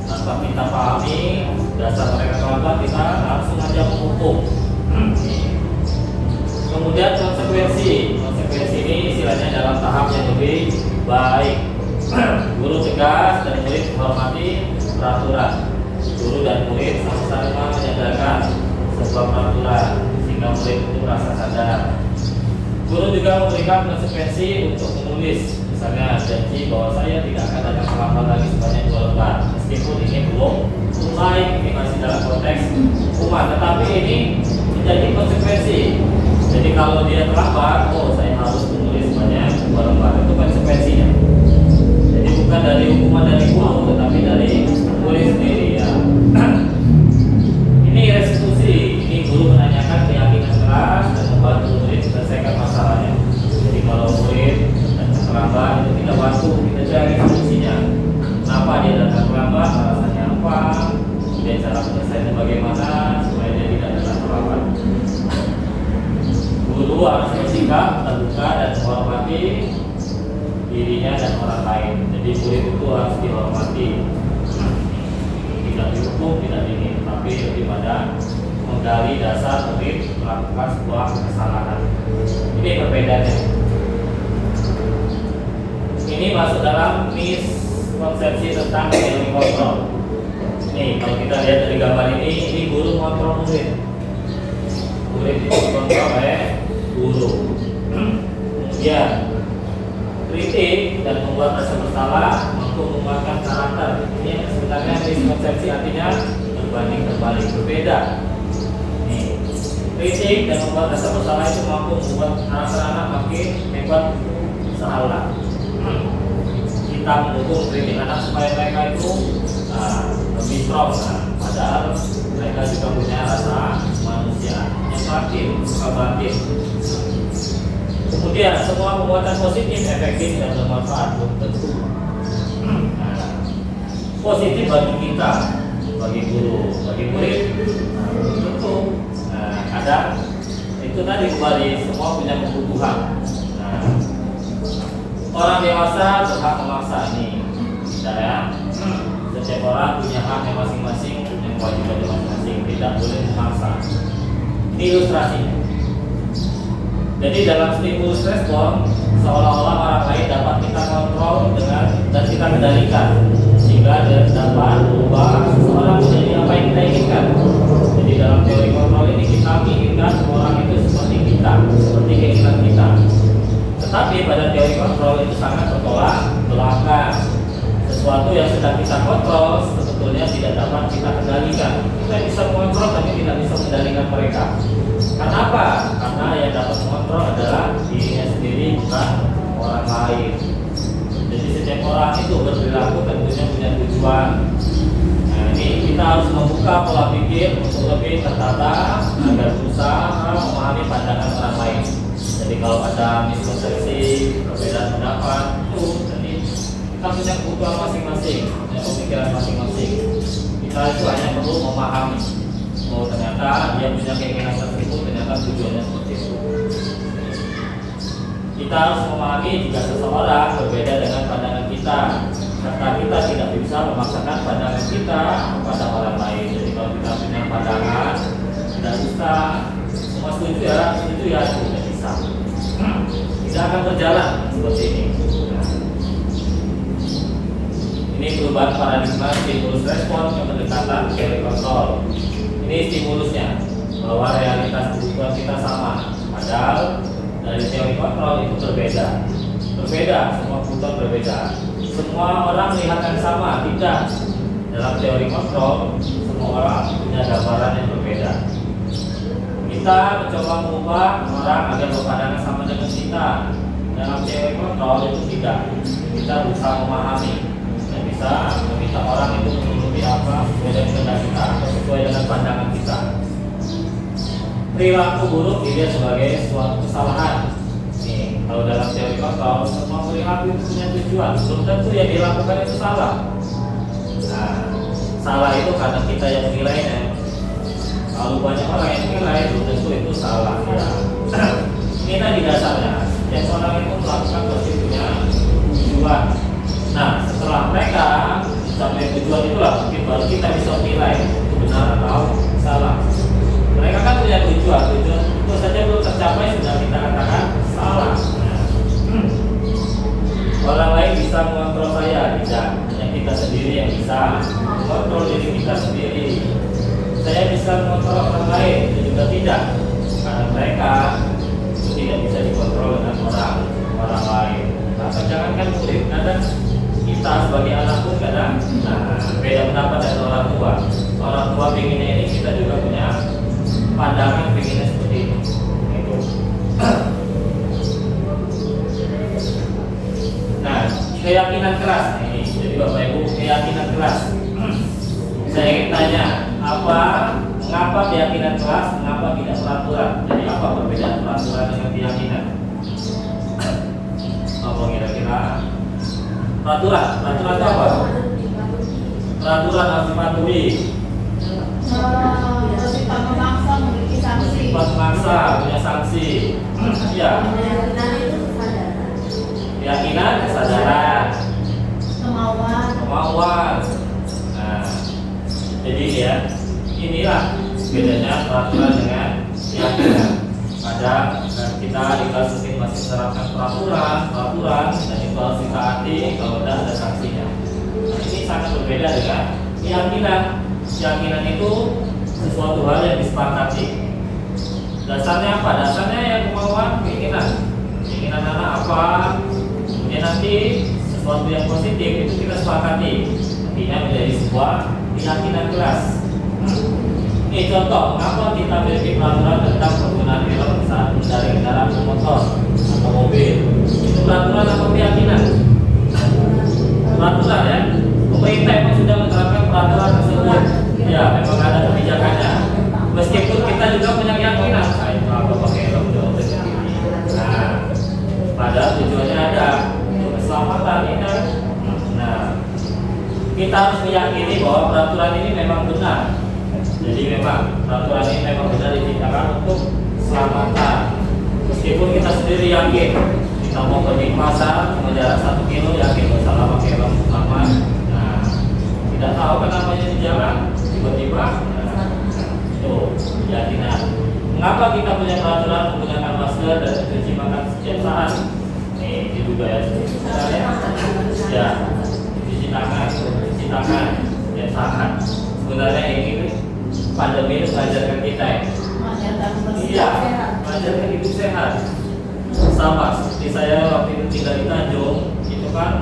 Tanpa kita pahami dasar mereka terlambat, kita langsung aja menghukum. Kemudian konsekuensi ini istilahnya dalam tahap yang lebih baik. Guru tegas dan murid menghormati peraturan. Guru dan murid sama-sama menyadarkan sebuah peraturan sehingga murid itu merasa sadar. Guru juga memberikan konsekuensi untuk menulis, misalnya janji bahwa saya tidak akan datang terlambat lagi sebanyak 2 lembar. Meskipun ini belum baik, ini masih dalam konteks hukuman, tetapi ini menjadi konsekuensi. Jadi kalau dia terlambat, oh saya harus menulis sebanyak 2 lembar, itu konsekuensinya. Jadi bukan dari hukuman dari guru, tetapi dari murid sendiri ya. Ini restitusi, ini guru menanyakan keyakinan keras dan membantu murid menyelesaikan masalahnya. Jadi kalau murid datang terlambat itu kita bantu, kita cari solusinya. Kenapa dia datang terlambat, alasannya apa, kemudian cara penyelesaiannya bagaimana supaya dia tidak datang terlambat. Guru harus bersikap terbuka dan menghormati dirinya dan orang lain. Jadi murid itu harus dihormati, tidak dihukum, tidak ini, tapi lebih pada menggali dasar murid melakukan sebuah kesalahan. Ini perbedaannya. Ini masuk dalam miskonsepsi tentang teori kontrol. Nih, kalau kita lihat dari gambar ini guru kontrol murid. Murid itu dikontrol oleh guru. Kemudian kritik dan membuat rasa bersalah mampu menguatkan karakter. Ini yang sebenarnya miskonsepsi, artinya berbanding terbalik, berbeda. Nih, kritik dan membuat rasa bersalah itu mampu membuat karakter anak makin hebat seolah. Kita mendukung kritik anak supaya mereka itu lebih strong, padahal mereka juga punya rasa manusia yang batin, suka batin. Kemudian semua penguatan positif, efektif dan bermanfaat belum tentu. Positif bagi kita, bagi guru, bagi murid, belum tentu. Ada itu tadi kembali semua punya kebutuhan. Orang dewasa berhak memaksa ini, tidak ya? Setiap orang punya haknya masing-masing, punya kewajibannya masing-masing, tidak boleh memaksa. Ini ilustrasinya. Jadi dalam stimulus respon, seolah-olah orang lain dapat kita kontrol dengan dan kita kendalikan, sehingga dapat merubah seseorang menjadi apa yang kita inginkan. Jadi dalam teori kontrol ini kita menginginkan orang itu seperti kita, seperti keinginan kita. Tetapi pada teori kontrol itu sangat bertolak belakang. Sesuatu yang sedang kita kontrol sebetulnya tidak dapat kita kendalikan. Kita bisa mengontrol tapi tidak bisa mengendalikan mereka. Kenapa? Karena yang dapat mengontrol adalah dirinya sendiri, bukan orang lain. Jadi setiap orang itu berperilaku tentunya punya tujuan. Nah, ini kita harus membuka pola pikir untuk lebih tertata agar berusaha Jadi kalau ada miskonsepsi, perbedaan pendapat, itu jadi kita punya kebutuhan masing-masing, punya pemikiran masing-masing. Kita itu hanya perlu memahami, oh ternyata dia punya keinginan tersebut, ternyata tujuannya seperti itu. Kita harus memahami jika seseorang berbeda dengan pandangan kita, serta kita tidak bisa memaksakan pandangan kita kepada orang lain. Jadi kalau kita punya pandangan, tidak bisa semua setuju ya, tidak bisa. Tidak akan berjalan seperti ini. Ini perubahan paradigma stimulus respon ke pendekatan teori kontrol. Ini stimulusnya bahwa realitas kebutuhan kita sama, padahal dari teori kontrol itu berbeda. Semua kebutuhan berbeda. Semua orang melihat yang sama, tidak. Dalam teori kontrol, semua orang punya gambaran yang berbeda. Kita mencoba mengubah orang agar berpandangan sama dengan kita. Dalam teori kontrol itu tidak. Kita berusaha memahami dan bisa meminta orang itu menuruti apa sesuai dengan kehendak kita atau sesuai dengan pandangan kita. Perilaku buruk dilihat sebagai suatu kesalahan. Nih, kalau dalam teori kontrol, semua perilaku itu punya tujuan. Belum tentu yang dilakukan itu salah. Nah, salah itu karena kita yang menilainya. Kalau banyak orang yang menilai, belum tentu itu salah. Ya. Ini tadi dasarnya. Setiap orang itu melakukan pasti punya tujuan. Nah, setelah mereka sampai tujuan itulah mungkin baru kita bisa menilai itu benar atau salah. Mereka kan punya tujuan itu saja belum tercapai sudah kita katakan salah. Orang lain bisa mengontrol saya, tidak. Hanya kita sendiri yang bisa mengontrol diri kita sendiri. Saya bisa mengontrol orang lain, itu juga tidak. Karena mereka itu tidak bisa dikontrol dengan orang lain. Maka jangankan murid, kadang kita sebagai anak pun kadang beda pendapat dengan orang tua. Orang tua pengennya ini, kita juga punya pandangan pengennya seperti itu. Nah, keyakinan keras ini. Jadi Bapak Ibu, keyakinan keras. Saya ingin tanya, mengapa keyakinan keras, mengapa tidak peraturan? Jadi apa perbedaan peraturan dengan keyakinan? Apa kira-kira? Peraturan itu apa? Peraturan harus dipatuhi. Bersifat memaksa memiliki sanksi. Bersifat memaksa punya sanksi. Iya. Keyakinan, kesadaran, kemauan. Nah, jadi ya, inilah bedanya peraturan dengan keyakinan. Kadang kita di kasus ini masih menerapkan peraturan dan itu harus ditaati kalau tidak ada sanksinya. Nah, ini sangat berbeda dengan keyakinan. Keyakinan itu sesuatu hal yang disepakati. Dasarnya apa? Dasarnya yang kemauan, keinginan anak apa, kemudian nanti sesuatu yang positif itu kita sepakati, artinya menjadi sebuah keyakinan keras. Ini contoh, mengapa kita memiliki peraturan tentang penggunaan helm saat mengendarai kendaraan motor atau mobil? Itu peraturan atau keyakinan? Peraturan ya. Pemerintah memang sudah menerapkan peraturan tersebut. Ya, memang ada kebijakannya. Meskipun kita juga punya keyakinan, itu apa pakai helm untuk sendiri. Nah, padahal tujuannya ada untuk keselamatan ini. Nah, kita harus meyakini bahwa peraturan ini memang benar. Jadi memang peraturan ini memang benar diciptakan untuk keselamatan. Meskipun kita sendiri yakin kita mau pergi ke pasar cuma jarak 1 kilo, yakin nggak salah pakai helm aman. Nah, tidak tahu kenapa di jalan tiba-tiba itu keyakinan. Mengapa kita punya peraturan menggunakan masker dan mencuci tangan setiap saat? Ini juga ya, ya cuci tangan setiap saat. Sebenarnya ini pandemi itu mengajarkan kita ya. Iya, mengajarkan hidup sehat. Sama seperti saya waktu itu tinggal di Tanjung, itu kan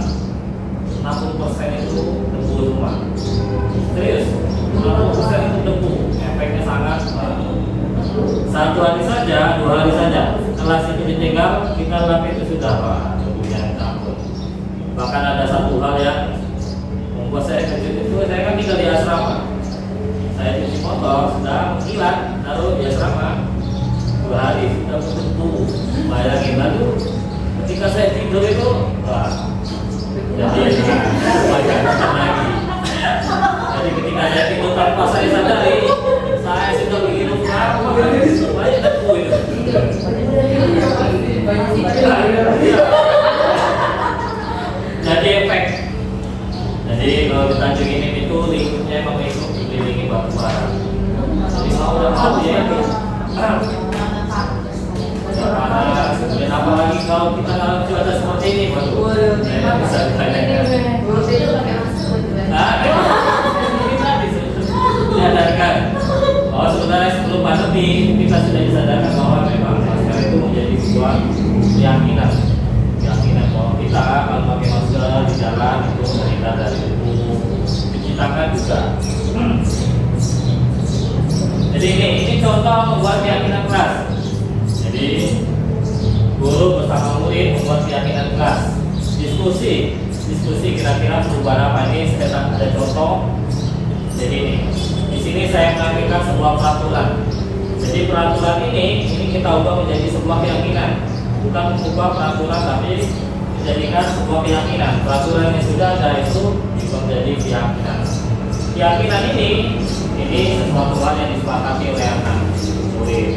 60% itu debu semua. Serius, 60% itu debu. Efeknya sangat satu hari saja, 2 hari saja. Kelas itu ditinggal, kita lap itu sudah debunya campur. Bahkan ada satu hal yang membuat saya kejut itu, saya kan tinggal di asrama. Saya cuci motor, sudah menghilang, taruh di asrama 2 hari sudah berdebu. Bayangin sudah disadarkan bahwa memang masker itu menjadi sebuah keyakinan bahwa kita kalau pakai masker di jalan itu terhindar dari debu, cuci tangan juga. Jadi ini contoh membuat keyakinan kelas. Jadi guru bersama murid membuat keyakinan kelas. Diskusi kira-kira perubahan apa ini? Saya ada contoh. Jadi ini, di sini saya menampilkan sebuah peraturan. Jadi peraturan ini kita ubah menjadi sebuah keyakinan. Bukan mengubah peraturan, tapi menjadikan sebuah keyakinan. Peraturan yang sudah ada itu menjadi keyakinan. Keyakinan ini sesuatu hal yang disepakati oleh anak murid.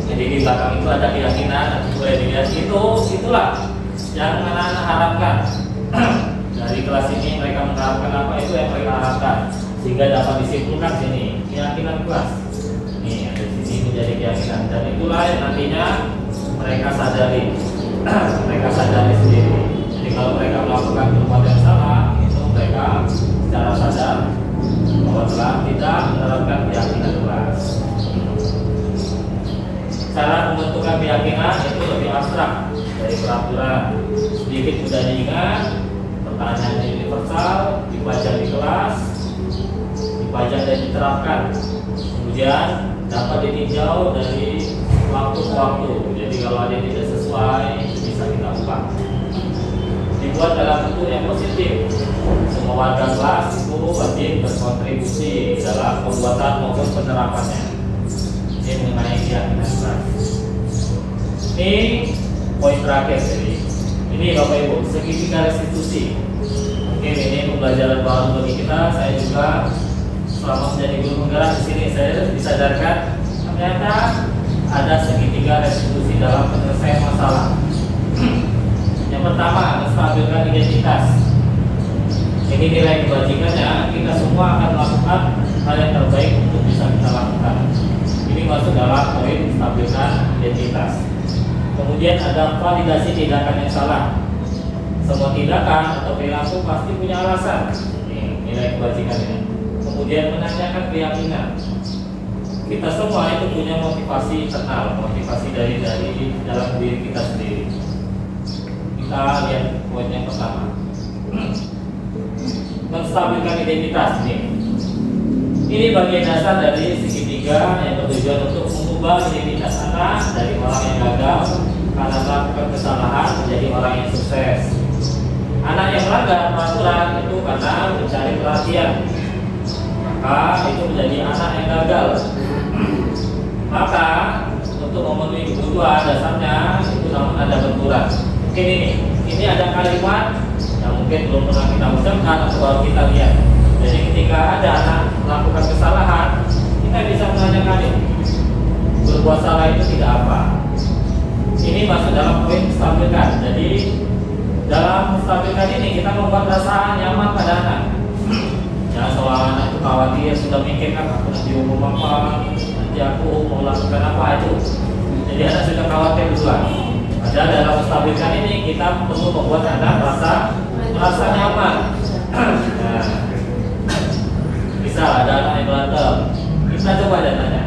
Jadi di belakang itu ada keyakinan, boleh dilihat itulah yang anak-anak harapkan. Dari kelas ini mereka mengharapkan apa, itu yang mereka harapkan, sehingga dapat disimpulkan sini keyakinan kelas. Nih ada di sini menjadi keyakinan, dan itulah yang nantinya mereka sadari, mereka sadari sendiri. Jadi kalau mereka melakukan perbuatan yang salah, itu mereka secara sadar bahwa telah tidak menerapkan keyakinan kelas. Cara pembentukan keyakinan itu lebih abstrak dari peraturan, sedikit mudah diingat. Pertanyaan universal dipajang di kelas, dipajang dan diterapkan, kemudian dapat ditinjau dari waktu ke waktu. Jadi kalau ada yang tidak sesuai itu bisa kita ubah. Dibuat dalam bentuk yang positif. Semua warga kelas itu wajib berkontribusi dalam pembuatan maupun penerapannya. Ini mengenai keyakinan kelas. Ini poin terakhir. Jadi ini Bapak Ibu, segitiga restitusi. Mungkin ini pembelajaran baru bagi kita. Saya juga selama menjadi guru penggerak di sini saya disadarkan ternyata ada segitiga restitusi dalam penyelesaian masalah. Yang pertama, menstabilkan identitas. Ini nilai kebajikannya, kita semua akan melakukan hal yang terbaik untuk bisa kita lakukan. Ini masuk dalam poin menstabilkan identitas. Kemudian ada validasi tindakan yang salah. Semua tindakan atau perilaku pasti punya alasan. Ini nilai kebajikan ini. Kemudian menanyakan keyakinan. Kita semua itu punya motivasi internal, motivasi dari dalam diri kita sendiri. Kita lihat poin yang pertama. Menstabilkan identitas ini. Ini bagian dasar dari segitiga yang bertujuan untuk mengubah identitas anak dari orang yang gagal karena melakukan kesalahan menjadi orang yang sukses. Anak yang melanggar peraturan itu karena mencari perhatian, maka itu menjadi anak yang gagal. Maka untuk memenuhi kebutuhan dasarnya itu namun ada benturan. Mungkin ini ada kalimat yang mungkin belum pernah kita ucapkan atau baru kita lihat. Jadi ketika ada anak melakukan kesalahan, kita bisa menanyakan ini, berbuat salah itu tidak apa. Ini masuk dalam poin menstabilkan. Jadi dalam menstabilkan ini kita membuat rasa nyaman pada anak. Jangan seolah anak itu khawatir, sudah mikirkan aku nanti umum apa, nanti aku mau lakukan apa itu. Jadi anak sudah khawatir duluan. Padahal dalam menstabilkan ini kita perlu membuat anak merasa nyaman. Nah, misal ada anak yang berantem, kita coba dan tanya,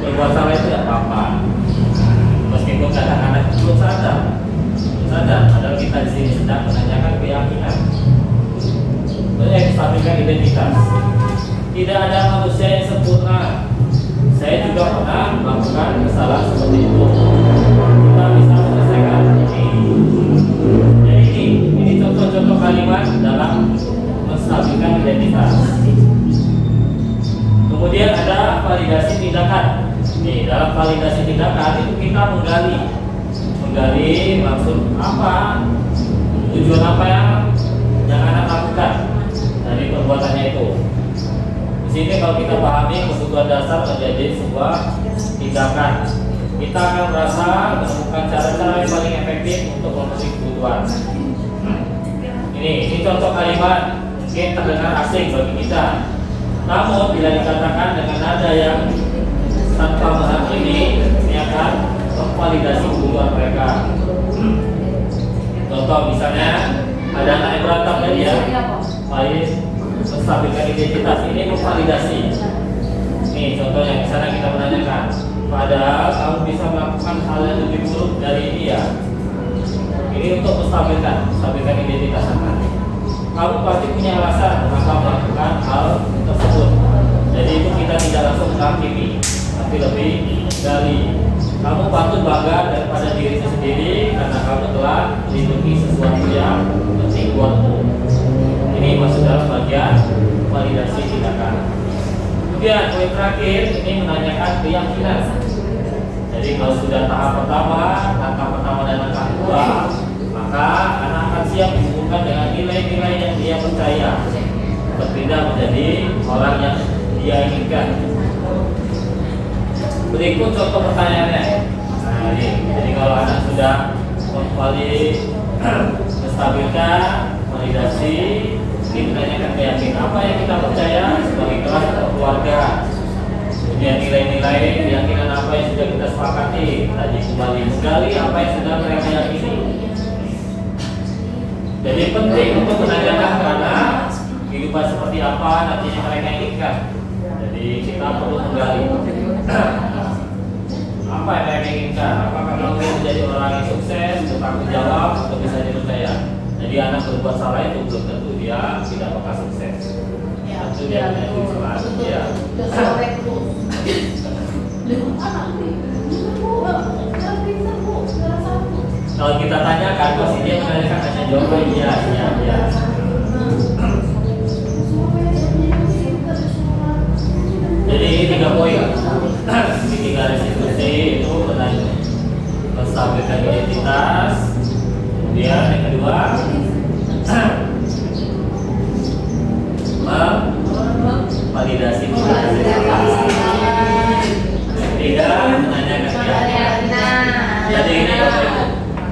berbuat salah itu tidak apa-apa. Meskipun kadang-kadang belum sadar, padahal kita di sini sedang menanyakan keyakinan. Menstabilkan identitas. Tidak ada manusia yang sempurna. Saya juga pernah melakukan kesalahan seperti itu. Kita bisa menyelesaikan ini. Jadi ini contoh-contoh kalimat dalam menstabilkan identitas. Kemudian ada validasi tindakan. Nih, dalam validasi tindakan itu kita menggali maksud apa, tujuan apa yang anak lakukan dari perbuatannya itu. Di sini kalau kita pahami kebutuhan dasar menjadi sebuah tindakan, kita akan merasa menemukan cara-cara yang paling efektif untuk memenuhi kebutuhan. Ini contoh kalimat mungkin terdengar asing bagi kita. Namun bila dikatakan dengan nada yang tanpa menghakimi, ini akan memvalidasi kebutuhan mereka. Contoh misalnya ada anak yang berantem tadi ya, menstabilkan identitas ini memvalidasi. Nih contohnya misalnya kita menanyakan, padahal kamu bisa melakukan hal yang lebih buruk dari dia. Ini untuk menstabilkan identitas anak. Kamu pasti punya alasan mengapa melakukan hal tersebut. Jadi itu kita tidak langsung menghakimi, tapi lebih dari kamu patut bangga daripada diri sendiri karena kamu telah melindungi sesuatu yang penting buatmu. Ini masuk dalam bagian validasi tindakan. Kemudian poin terakhir ini menanyakan keyakinan. Jadi kalau sudah tahap pertama, dan langkah kedua, maka anak akan siap dihubungkan dengan nilai-nilai yang dia percaya, berpindah menjadi orang yang dia inginkan. Berikut contoh pertanyaannya. Nah ini, jadi kalau anak sudah menstabilkan, validasi, ini menanyakan keyakinan apa yang kita percaya sebagai kelas atau keluarga. Kemudian nilai-nilai keyakinan apa yang sudah kita sepakati. Tadi kembali menggali apa yang sudah mereka yakini. Jadi penting untuk menanyakan karena kehidupan seperti apa nantinya mereka inginkan. Jadi kita perlu menggali apa yang mereka inginkan. Apakah kamu ingin menjadi orang yang sukses, bertanggung jawab, atau bisa dipercaya. Jadi anak berbuat salah itu belum tentu dia tidak bakal sukses. Tentu dia punya tujuan. Ya. Kalau kita tanyakan, pasti dia menanyakan hanya jawaban iya. Jadi ini 3 poin. Di 3 restitusi itu menstabilkan identitas. Kemudian yang kedua, validasi ketiga, menanyakan keyakinan. Jadi ini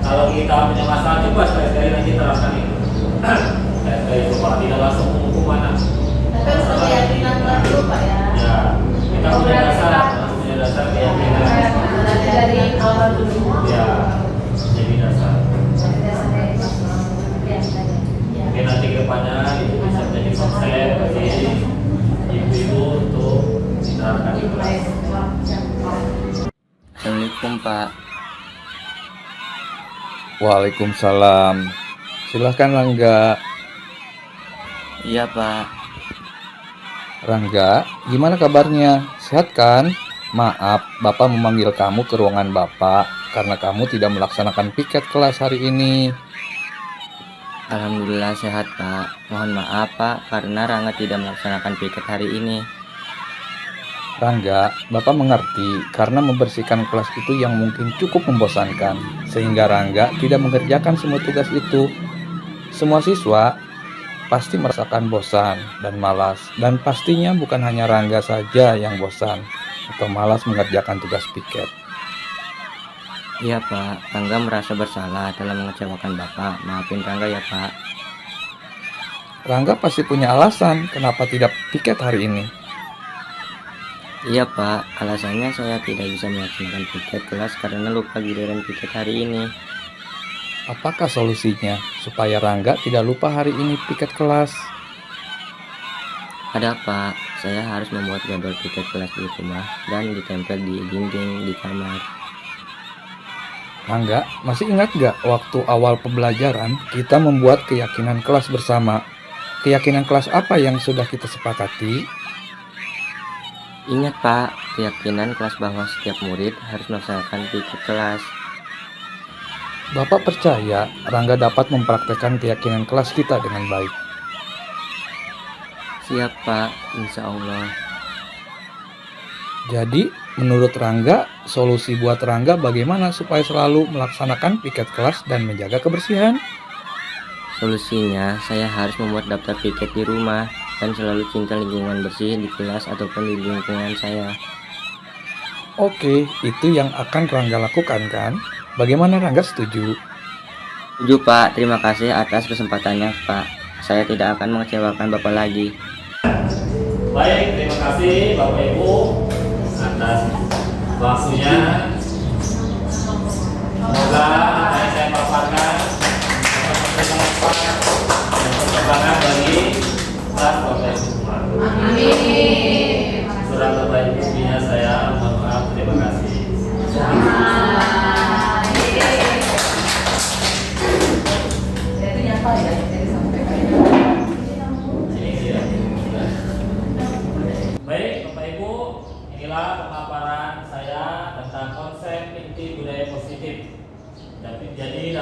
kalau kita punya masalah, coba sekali-sekali nanti terapkan itu. Sekali-sekali coba, tidak langsung menghukum anak. Tapi harus ada keyakinan dulu Pak ya. Ya, kita punya dasar keyakinan. Dari awal dulu. Ya, jadi dasar. Mungkin nanti ke depannya itu bisa menjadi konsep bagi ibu-ibu untuk diterapkan di kelas. Assalamualaikum Pak. Waalaikumsalam. Silahkan Rangga. Iya Pak. Rangga, gimana kabarnya? Sehat kan? Maaf, Bapak memanggil kamu ke ruangan Bapak karena kamu tidak melaksanakan piket kelas hari ini. Alhamdulillah sehat Pak. Mohon maaf Pak karena Rangga tidak melaksanakan piket hari ini. Rangga, Bapak mengerti karena membersihkan kelas itu yang mungkin cukup membosankan, sehingga Rangga tidak mengerjakan semua tugas itu. Semua siswa pasti merasakan bosan dan malas, dan pastinya bukan hanya Rangga saja yang bosan atau malas mengerjakan tugas piket. Iya Pak, Rangga merasa bersalah telah mengecewakan Bapak. Maafin Rangga ya Pak. Rangga pasti punya alasan kenapa tidak piket hari ini. Iya Pak, alasannya saya tidak bisa melaksanakan piket kelas karena lupa giliran piket hari ini. Apakah solusinya supaya Rangga tidak lupa hari ini piket kelas? Ada Pak, saya harus membuat jadwal piket kelas di rumah dan ditempel di dinding di kamar. Rangga, masih ingat gak waktu awal pembelajaran kita membuat keyakinan kelas bersama? Keyakinan kelas apa yang sudah kita sepakati? Ingat Pak, keyakinan kelas bahwa setiap murid harus melaksanakan piket kelas. Bapak percaya Rangga dapat mempraktekkan keyakinan kelas kita dengan baik. Siap Pak, insya Allah. Jadi, menurut Rangga, solusi buat Rangga bagaimana supaya selalu melaksanakan piket kelas dan menjaga kebersihan? Solusinya, saya harus membuat daftar piket di rumah dan selalu cinta lingkungan bersih di kelas ataupun di lingkungan saya. Oke, itu yang akan Rangga lakukan kan? Bagaimana Rangga setuju? Setuju Pak, terima kasih atas kesempatannya Pak. Saya tidak akan mengecewakan Bapak lagi. Baik, terima kasih Bapak Ibu atas waktunya. Semoga apa yang saya paparkan dapat bermanfaat dan perkembangan bagi kelas Bapak Ibu semua. Amin. Surat terbaik saya mohon maaf, terima kasih.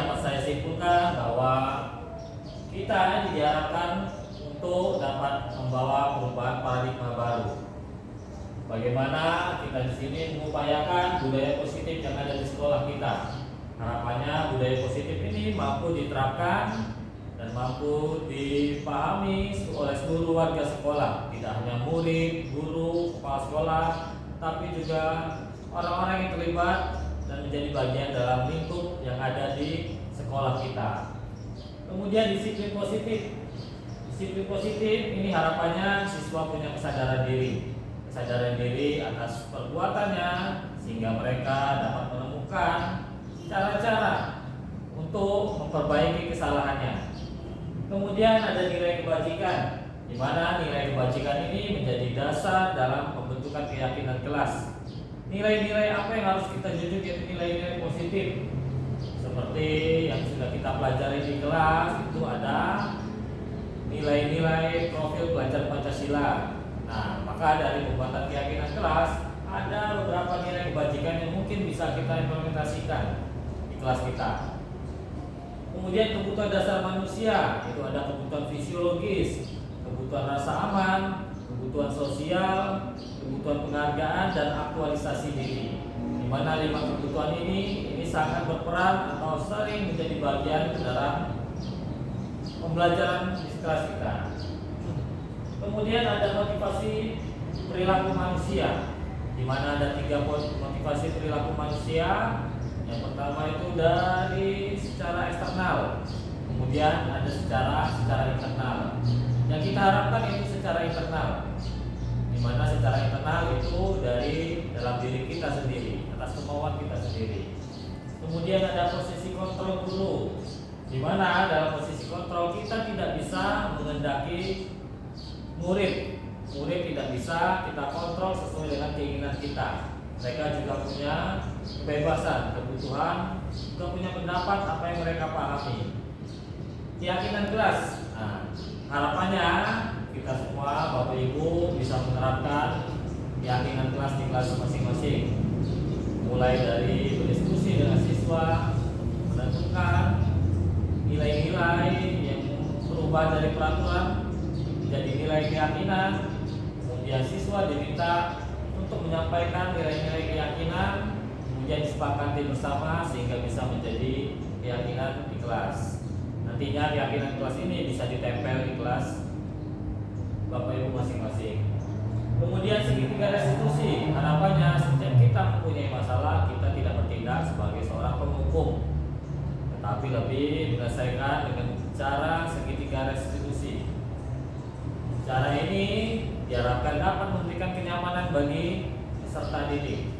dapat saya simpulkan bahwa kita diharapkan untuk dapat membawa perubahan paradigma baru. Bagaimana kita di sini mengupayakan budaya positif yang ada di sekolah kita. Harapannya budaya positif ini mampu diterapkan dan mampu dipahami oleh seluruh warga sekolah, tidak hanya murid, guru, kepala sekolah, tapi juga orang-orang yang terlibat dan menjadi bagian dalam lingkup yang ada di sekolah kita. Kemudian disiplin positif. Disiplin positif ini harapannya siswa punya kesadaran diri atas perbuatannya, sehingga mereka dapat menemukan cara-cara untuk memperbaiki kesalahannya. Kemudian ada nilai kebajikan, di mana nilai kebajikan ini menjadi dasar dalam pembentukan keyakinan kelas. Nilai-nilai apa yang harus kita junjung, yaitu nilai-nilai positif. Seperti yang sudah kita pelajari di kelas, itu ada nilai-nilai profil pelajar Pancasila. Nah, maka dari pembuatan keyakinan kelas, ada beberapa nilai kebajikan yang mungkin bisa kita implementasikan di kelas kita. Kemudian kebutuhan dasar manusia, itu ada kebutuhan fisiologis, kebutuhan rasa aman, kebutuhan sosial, kebutuhan penghargaan, dan aktualisasi diri. Di mana 5 kebutuhan ini sangat berperan atau sering menjadi bagian dalam pembelajaran di kelas kita. Kemudian ada motivasi perilaku manusia, di mana ada 3 motivasi perilaku manusia. Yang pertama itu dari secara eksternal, kemudian ada secara internal. Yang kita harapkan itu secara internal, di mana secara internal itu dari dalam diri kita sendiri, atas kemauan kita sendiri. Kemudian ada posisi kontrol guru, di mana dalam posisi kontrol kita tidak bisa mengendaki murid tidak bisa kita kontrol sesuai dengan keinginan kita. Mereka juga punya kebebasan, kebutuhan, juga punya pendapat apa yang mereka pahami. Keyakinan kelas. Nah, harapannya kita semua Bapak Ibu bisa menerapkan keyakinan kelas di kelas masing-masing. Mulai dari berdiskusi dengan siswa, menentukan nilai-nilai yang berubah dari peraturan menjadi nilai keyakinan. Kemudian siswa diminta untuk menyampaikan nilai-nilai keyakinan, kemudian disepakati bersama sehingga bisa menjadi keyakinan di kelas. Nantinya keyakinan kelas ini bisa ditempel di kelas Bapak Ibu masing-masing. Kemudian segitiga restitusi, harapannya setiap kita mempunyai masalah, kita tidak bertindak sebagai seorang penghukum, tetapi lebih menyelesaikan dengan cara segitiga restitusi. Cara ini diharapkan dapat memberikan kenyamanan bagi peserta didik.